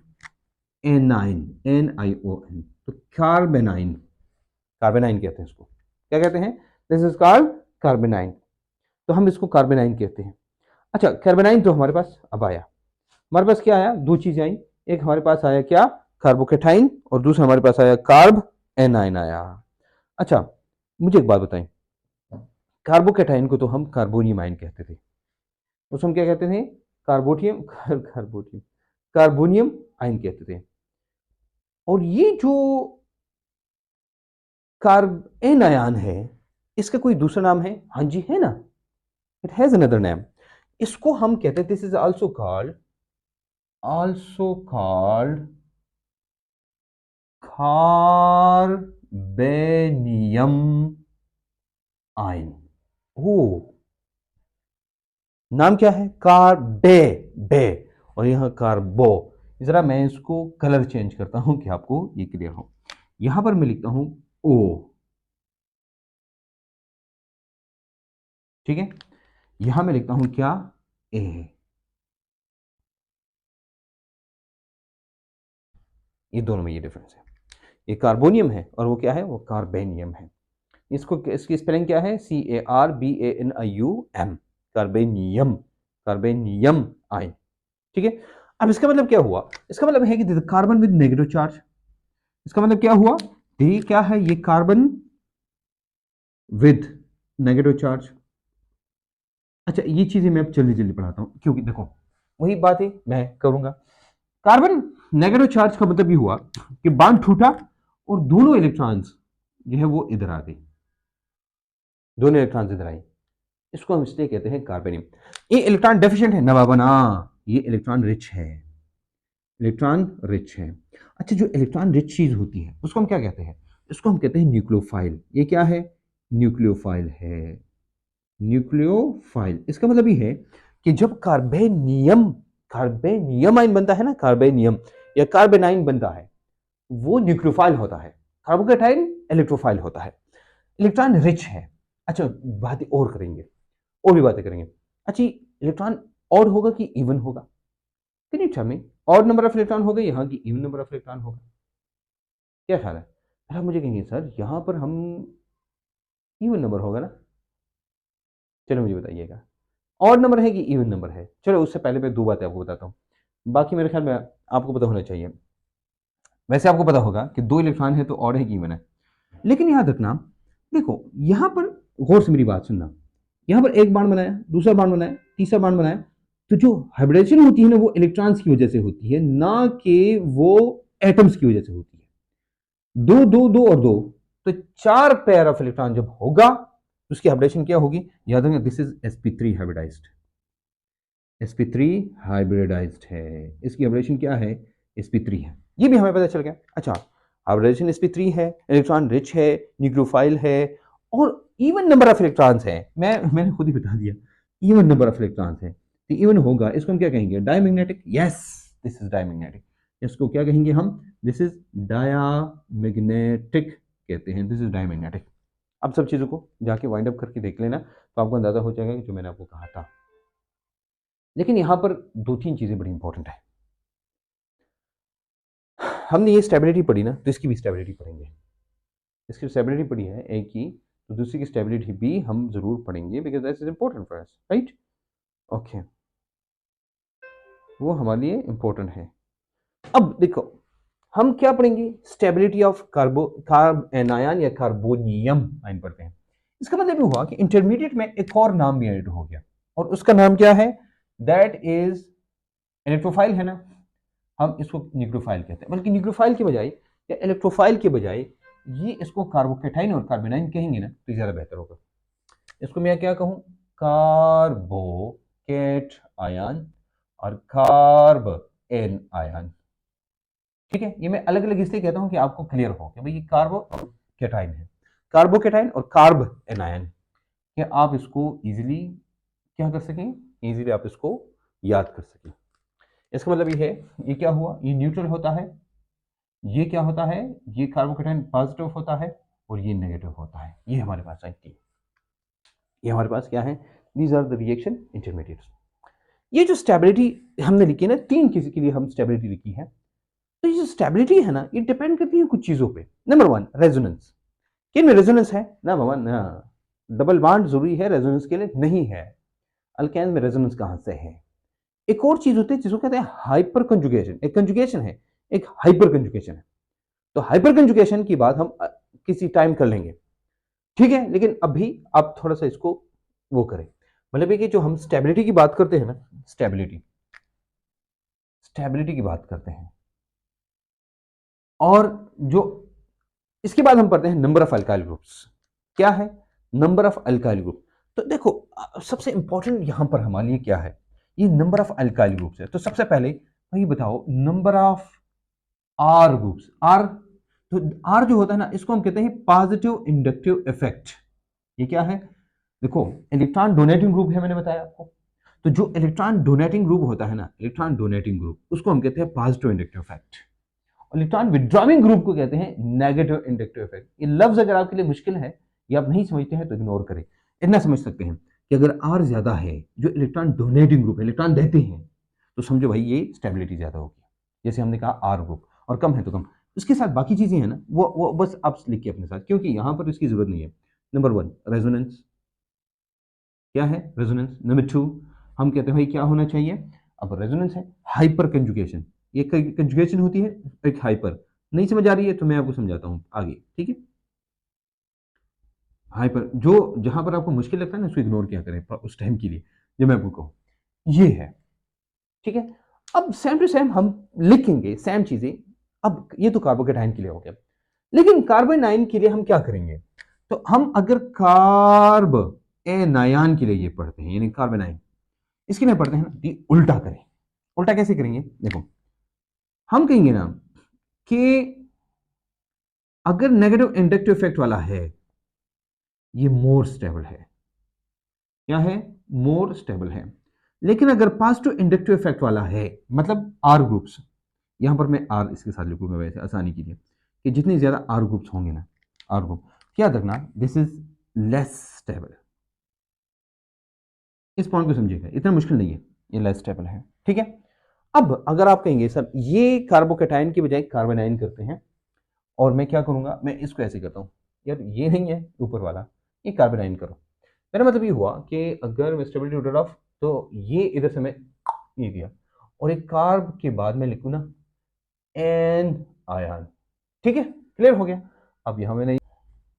A: एनाइन, NION, तो कार्बेनाइन। कार्बेनाइन कहते हैं इसको, क्या कहते हैं, दिस इज कॉल्ड कार्बेनाइन। तो हम इसको कार्बेनाइन कहते हैं। अच्छा, कार्बेनाइन तो हमारे पास अब आया, हमारे पास क्या आया, दो चीजें आई, एक हमारे पास आया क्या, कार्बोकेटाइन, और दूसरा हमारे पास आया कार्ब एनाइन आया। अच्छा, मुझे एक बात बताएं, कार्बोकेटाइन को तो हम कार्बोनियम आयन कहते थे, उसको हम क्या कहते थे, कार्बोनियम कार्बोनियम आयन कहते थे। और ये जो कार्बेन आयन है, इसका कोई दूसरा नाम है, हाँ जी है ना, इट हैज अनदर नेम। इसको हम कहते हैं, this is also called carbenium ion. ओ, नाम क्या है, कार्बे बे, और यहां कार्बो। जरा मैं इसको कलर चेंज करता हूं कि आपको ये क्लियर हो। यहां पर मैं लिखता हूं ओ, ठीक है, यहां मैं लिखता हूं क्या, ए। ये दोनों में ये डिफरेंस है, ये कार्बोनियम है और वो क्या है, वो कार्बेनियम है। इसको, इसकी स्पेलिंग क्या है, CARBANIUM, कार्बेनियम, कार्बेनियम आयन, ठीक है। अब इसका मतलब क्या हुआ, इसका मतलब है कि कार्बन विद नेगेटिव चार्ज, इसका मतलब क्या हुआ, ये क्या है, ये कार्बन विद नेगेटिव चार्ज। अच्छा, ये चीजें मैं अब जल्दी जल्दी पढ़ाता हूं, क्योंकि देखो वही बात है मैं करूंगा। कार्बन नेगेटिव चार्ज का मतलब ये हुआ कि बांड टूटा और दोनों इलेक्ट्रॉन्स जो है वो इधर आ गई, दोनों इलेक्ट्रॉन्स इधर आई, इसको हम इसलिए कहते हैं कार्बेनियम। ये इलेक्ट्रॉन डेफिशिएंट है नवाबना, ये इलेक्ट्रॉन रिच है, इलेक्ट्रॉन रिच है। अच्छा, जो इलेक्ट्रॉन रिच चीज होती है उसको हम क्या कहते हैं, इसको हम कहते हैं न्यूक्लियोफाइल। ये क्या है, न्यूक्लियोफाइल है, न्यूक्लियोफाइल। इसका मतलब ये है कि जब कार्बेनियम, कार्बेनियम आयन बनता है ना, कार्बेनियम या कार्बेनाइन बनता है, वो न्यूक्लियोफाइल होता है। कार्बोकेटाइन इलेक्ट्रोफाइल होता है, इलेक्ट्रॉन रिच है। अच्छा, बातें और करेंगे, और भी बातें करेंगे। अच्छा, इलेक्ट्रॉन ऑड होगा कि इवन होगा, can you tell me, odd number of electron होगा यहाँ की इवन नंबर ऑफ इलेक्ट्रॉन होगा, क्या ख्याल है। अरे आप मुझे कहेंगे सर यहाँ पर हम इवन नंबर होगा ना, चलो मुझे बताइएगा, ऑड नंबर है कि इवन नंबर है। चलो उससे पहले मैं दो बातें आपको बताता हूँ, बाकी मेरे ख्याल में आपको पता होना चाहिए। वैसे आपको पता होगा कि दो इलेक्ट्रॉन है तो ऑड है कि इवन है, लेकिन याद रखना, देखो यहां पर गौर से मेरी बात सुनना, यहां पर एक बांड बनाया, दूसरा बांड बनाया, तीसरा बांड बनाया, तो जो हाइब्रिडेशन होती है ना वो इलेक्ट्रॉन्स की वजह से होती है, ना कि वो एटम्स की वजह से होती है। दो दो दो और दो, तो चार पेयर ऑफ इलेक्ट्रॉन जब होगा तो उसकी हाइब्रिडेशन क्या होगी, याद रखना, this is sp3 hybridised, sp3 hybridised है, इसकी हाइब्रिडेशन क्या है, sp3 है, ये भी हमें पता चल गया। अच्छा, हाइब्रिडेशन sp3 है, इलेक्ट्रॉन रिच है, न्यूक्लियोफाइल है, और इवन नंबर ऑफ इलेक्ट्रॉन्स है, मैंने खुद ही बता दिया, इवन नंबर ऑफ इलेक्ट्रॉन्स है, तो इवन होगा, इसको हम क्या कहेंगे, diamagnetic. Yes, this is diamagnetic. इसको क्या कहेंगे हम, दिस इज डायमैग्नेटिक कहते हैं, दिस इज डायमैग्नेटिक। अब सब चीजों को जाके वाइंड अप करके देख लेना, तो आपको अंदाजा हो जाएगा कि जो मैंने आपको कहा था। लेकिन यहां पर दो तीन चीजें बड़ी इंपॉर्टेंट है, हमने ये स्टेबिलिटी पढ़ी ना, तो इसकी भी स्टेबिलिटी पढ़ेंगे, इसकी स्टेबिलिटी पढ़ी है एक की, तो दूसरी की स्टेबिलिटी भी हम जरूर पढ़ेंगे, because that is important for us, right. Okay, वो हमारे लिए इंपॉर्टेंट है। अब देखो हम क्या पढ़ेंगे, स्टेबिलिटी ऑफ कार्ब एनायन या कार्बोनियम आयन पढ़ते हैं। इसका मतलब ये हुआ कि इंटरमीडिएट में एक और नाम भी ऐड हो गया, और उसका नाम क्या है, दैट इज इलेक्ट्रोफाइल है ना, हम इसको न्यूक्लियोफाइल कहते हैं, बल्कि न्यूक्लियोफाइल के बजाय या इलेक्ट्रोफाइल के बजाय ये इसको कार्बोकेटाइन और कार्बेनाइन कहेंगे ना तो ज्यादा बेहतर होगा। इसको मैं क्या कहूं, कार्बोकेट आयन और कार्ब एन आयन, ठीक है। ये मैं अलग अलग इसलिए कहता हूं कि आपको क्लियर हो कि भाई ये कार्बो और केटाइन है, कार्बोकेटाइन और कार्ब एनायन, कि आप इसको इजीली क्या कर सकें, इजीली आप इसको याद कर सकें। इसका मतलब ये है, ये क्या हुआ, ये न्यूट्रल होता है, ये क्या होता है, ये कार्बोकेटाइन पॉजिटिव होता है और ये नेगेटिव होता है। ये हमारे पास है, ये हमारे पास क्या है, these are the reaction intermediates. ये जो स्टेबिलिटी हमने लिखी है ना, तीन किसी के लिए हम स्टेबिलिटी लिखी है। तो ये जो स्टेबिलिटी है ना, ये डिपेंड करती है कुछ चीजों पे। Number one, resonance. किन में रेजोनेंस है ना भगवान ना, डबल बॉन्ड जरूरी है रेजोनेंस के लिए, नहीं है। अल्केन में रेजोनेंस कहां से है। एक और चीज होती है जिसको कहते हैं हाइपर कंजुगेशन। एक कंजुगेशन है, एक हाइपर कंजुगेशन है। तो हाइपर कंजुगेशन की बात हम किसी टाइम कर लेंगे, ठीक है। लेकिन अभी आप थोड़ा सा इसको वो करें, मतलब ये कि जो हम स्टेबिलिटी की बात करते हैं ना, स्टेबिलिटी स्टेबिलिटी की बात करते हैं, और जो इसके बाद हम पढ़ते हैं नंबर ऑफ अल्काइल ग्रुप्स। क्या है नंबर ऑफ अल्काइल ग्रुप। तो देखो सबसे इंपॉर्टेंट यहां पर हमारे लिए क्या है, ये नंबर ऑफ अल्काइल ग्रुप्स है। तो सबसे पहले भाई बताओ number of R groups. R, तो आर जो होता है ना, इसको हम कहते हैं पॉजिटिव इंडक्टिव इफेक्ट। ये क्या है, देखो इलेक्ट्रॉन डोनेटिंग ग्रुप है, मैंने बताया आपको। तो जो इलेक्ट्रॉन डोनेटिंग ग्रुप होता है ना, इलेक्ट्रॉन डोनेटिंग ग्रुप, उसको हम कहते हैं positive inductive effect. Electron withdrawing group को कहते हैं नेगेटिव इंडक्टिव इफेक्ट। ये लफ्ज अगर आपके लिए मुश्किल है या आप नहीं समझते हैं तो इग्नोर करें। इतना समझ सकते हैं कि अगर आर ज्यादा है, जो इलेक्ट्रॉन डोनेटिंग ग्रुप है, इलेक्ट्रॉन देते हैं, तो समझो भाई ये स्टेबिलिटी ज्यादा होगी। जैसे हमने कहा आर ग्रुप, और कम है तो कम। उसके साथ बाकी चीजें हैं ना, वो बस आप लिख के अपने साथ, क्योंकि यहां पर इसकी जरूरत नहीं है। नंबर वन रेजोनेंस, क्या है रेजोनेंस। नंबर टू हम कहते हैं भाई क्या होना चाहिए, अब रेजोनेंस है हाइपर कंजुगेशन। ये कंजुगेशन होती है एक हाइपर। नहीं समझ आ रही है तो मैं आपको समझाता हूं आगे, ठीक है। हाइपर, जो जहां पर आपको मुश्किल लगता है ना, उसको इग्नोर किया करें उस टाइम के लिए जब मैं आपको कहूं। ये है, ठीक है। अब सेम टू सेम हम लिखेंगे सेम चीजें। अब ये तो कार्बोकेटाइन के लिए हो गया, लेकिन कार्बोनाइन के लिए हम क्या करेंगे। तो हम अगर कार्ब एनायन के लिए ये पढ़ते हैं, यानी कार्बोनाइन, इसके लिए पढ़ते हैं ना, ये उल्टा करें। उल्टा कैसे करेंगे, देखो हम कहेंगे ना कि अगर नेगेटिव इंडक्टिव इफेक्ट वाला है, ये मोर स्टेबल है। क्या है, मोर स्टेबल है। लेकिन अगर पॉजिटिव इंडक्टिव इफेक्ट वाला है, मतलब आर ग्रुप्स, यहां पर मैं आर इसके साथ लिखूंगा वैसे आसानी के लिए, कि जितनी ज्यादा आर ग्रुप्स होंगे ना, आर ग्रुप, क्या रखना, दिस इज लेस स्टेबल। इस पॉइंट को समझिएगा, इतना मुश्किल नहीं है, ये लेस स्टेबल है, ठीक है। अब अगर आप कहेंगे सर ये कार्बोकेटाइन की बजाय कार्बोनाइन करते हैं, और मैं क्या करूंगा, मैं इसको ऐसे करता हूं, यार ये नहीं है ऊपर वाला, ये कार्बोनाइन करो। मेरा मतलब ये हुआ कि अगर मैं स्टेबिलिटी ऑर्डर ऑफ, तो ये इधर से मैं ये दिया, और एक कार्ब के बाद मैं लिखूं ना एन आयन, ठीक है, क्लियर हो गया। अब यहां मैंने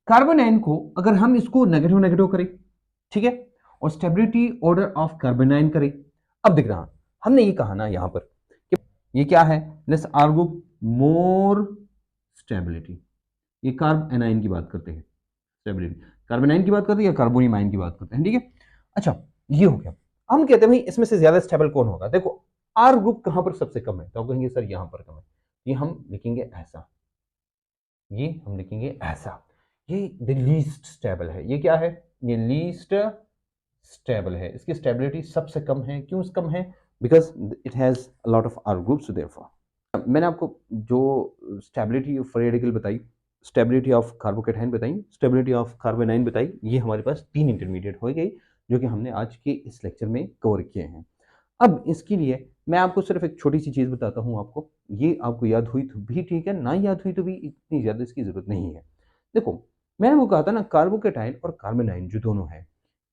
A: कार्बोनाइन को अगर हम इसको नेगेटिव नेगेटिव करें, ठीक है, और स्टेबिलिटी ऑर्डर ऑफ कार्बोनाइन करें। अब दिख रहा, हमने ये कहा ना यहां पर कि ये क्या है, less R group more stability. ये कार्ब एनाइन की बात करते हैं, स्टेबिलिटी कार्बोनाइन की बात करते हैं या कार्बोनिमाइन की बात करते हैं, ठीक है। अच्छा, ये हो गया। हम कहते हैं भाई इसमें से ज्यादा स्टेबल कौन होगा। देखो आर ग्रुप कहां पर सबसे कम है, तो आप कहेंगे सर यहां पर कम है। ये हम लिखेंगे ऐसा, ये हम लिखेंगे ऐसा, ये द लीस्ट स्टेबल है। ये क्या है, ये लीस्ट स्टेबल है, इसकी स्टेबिलिटी सबसे कम है। क्यों कम है, because it has a lot of R groups, therefore. मैंने आपको जो स्टेबिलिटी ऑफ फ्री रेडिकल बताई, स्टेबिलिटी ऑफ कार्बोकेटाइन बताई, स्टेबिलिटी ऑफ कार्बोनाइन बताई, ये हमारे पास तीन इंटरमीडिएट हो गई, जो कि हमने आज के इस लेक्चर में कवर किए हैं। अब इसके लिए मैं आपको सिर्फ एक छोटी सी चीज़ बताता हूँ आपको, ये आपको याद हुई तो भी ठीक है, ना याद हुई तो भी इतनी ज़्यादा इसकी ज़रूरत नहीं है। देखो मैंने वो कहा था ना, कार्बोकेटाइन और कार्बोनाइन जो दोनों हैं,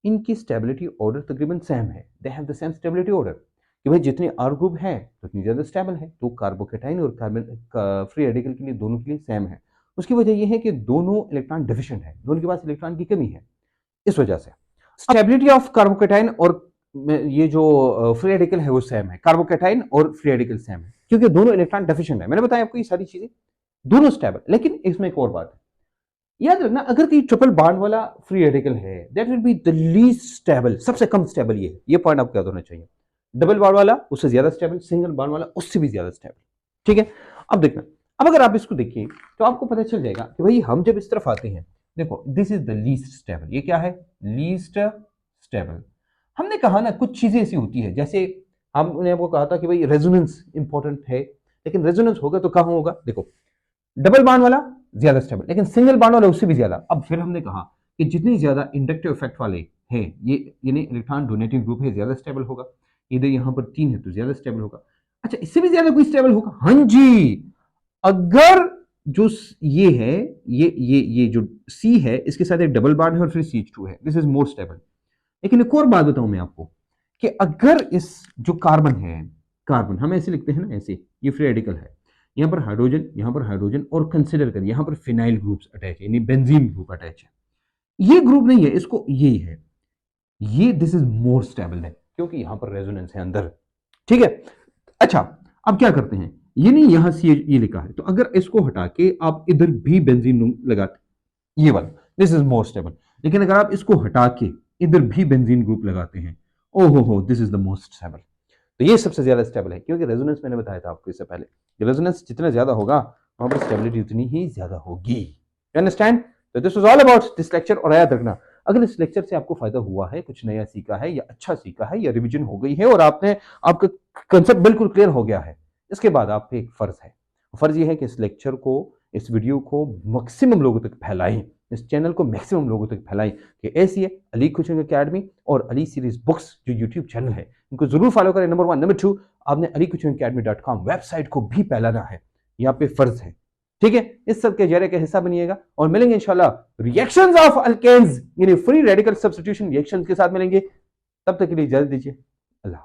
A: इनकी स्टेबिलिटी ऑर्डर तकरीबन सेम है। They have the same stability order, कि भाई जितने आर ग्रुप है तो उतनी ज़्यादा स्टेबल है। तो कार्बोकेटाइन और कार्बन फ्री रेडिकल के लिए दोनों के लिए सेम है। उसकी वजह यह है कि दोनों इलेक्ट्रॉन डिफिशिएंट है, दोनों के पास इलेक्ट्रॉन की कमी है, इस वजह से। स्टेबिलिटी ऑफ कार्बोकेटाइन और ये जो फ्री रेडिकल है वो सेम है, कार्बोकेटाइन और फ्री रेडिकल सेम है, क्योंकि दोनों इलेक्ट्रॉन डेफिशिएंट है। मैंने बताया आपको ये सारी चीजें, दोनों स्टेबल। लेकिन इसमें एक और बात है, याद रखना, अगर कोई ट्रिपल बॉन्ड वाला फ्री रेडिकल है, that will be the least stable, सबसे कम स्टेबल। ये पॉइंट आपको याद होना चाहिए। डबल बॉन्ड वाला उससे ज्यादा स्टेबल, सिंगल बॉन्ड वाला उससे भी ज्यादा स्टेबल, ठीक है। अब देखना, अब अगर आप इसको देखिए तो आपको पता चल जाएगा कि भाई हम जब इस तरफ आते हैं, देखो this is the least stable. ये क्या है, लीस्ट स्टेबल। हमने कहा ना कुछ चीजें ऐसी होती है, जैसे हमने आपको कहा था कि भाई रेजोनेंस इंपॉर्टेंट है, लेकिन रेजोनेंस होगा तो कहां होगा, देखो डबल बॉन्ड वाला ज्यादा स्टेबल, लेकिन सिंगल बॉन्ड वाला उससे भी ज्यादा। अब फिर हमने कहा कि जितनी ज्यादा इंडक्टिव इफेक्ट वाले हैं ये, यानी इलेक्ट्रॉन डोनेटिंग ग्रुप है, ज्यादा स्टेबल होगा। इधर यहां पर 3 है तो ज्यादा स्टेबल होगा। अच्छा, इससे भी ज्यादा कोई स्टेबल होगा? हाँ जी, अगर जो ये है, ये जो सी है इसके साथ एक डबल बॉन्ड है और फिर CH2 है, दिस इज मोर स्टेबल। लेकिन एक और बात बताऊं मैं आपको कि अगर इस जो कार्बन है, कार्बन हम ऐसे लिखते हैं ना, ऐसे, ये फ्री रेडिकल है, यहां पर हाइड्रोजन और कंसिडर करिए यहां पर फिनाइल ग्रुप्स अटैच है, यानी बेंजीन ग्रुप अटैच है। ये ग्रुप नहीं है, इसको ये है, ये दिस इज मोर स्टेबल है क्योंकि यहां पर रेजोनेंस है अंदर। ठीक है। अच्छा, अब क्या करते हैं, ये नहीं यहां से ये लिखा है, तो अगर इसको हटा के आप इधर भी बेंजीन लगाते, ये वाला दिस इज मोर स्टेबल। लेकिन अगर आप इसको हटा के इधर भी बेंजीन ग्रुप लगाते हैं, ओहो हो, this is the most stable. तो ये सबसे ज्यादा स्टेबल है क्योंकि रेजोनेंस मैंने बताया था आपको इससे पहले, रेजोनेंस जितना ज्यादा होगा वहां पर स्टेबिलिटी उतनी ही ज्यादा होगी। You understand? तो this was all about this lecture. और याद रखना, अगर इस लेक्चर से आपको फायदा हुआ है, कुछ नया सीखा है या अच्छा सीखा है या रिवीजन हो गई है और आपने आपका कंसेप्ट बिल्कुल क्लियर हो गया है, इसके बाद आप पे एक फर्ज है। फर्ज ये है कि इस लेक्चर को, इस वीडियो को मैक्सिमम लोगों तक फैलाएं, इस चैनल को मैक्सिमम लोगों तक फैलाएं कि ऐसी है अली कोचिंग एकेडमी और अली सीरीज बुक्स जो यूट्यूब चैनल है, इनको जरूर फॉलो करें। नंबर 1। नंबर 2, आपने alicoachingacademy.com वेबसाइट को भी फैलाना है, यहाँ पे फर्ज है। ठीक है, इस सब के जरिए का हिस्सा बनिएगा और मिलेंगे इंशाल्लाह रिएक्शंस ऑफ अल्केन्स, यानी फ्री रेडिकल सब्स्टिट्यूशन रिएक्शंस के साथ मिलेंगे। तब तक के लिए इजाजत दीजिए, अल्लाह।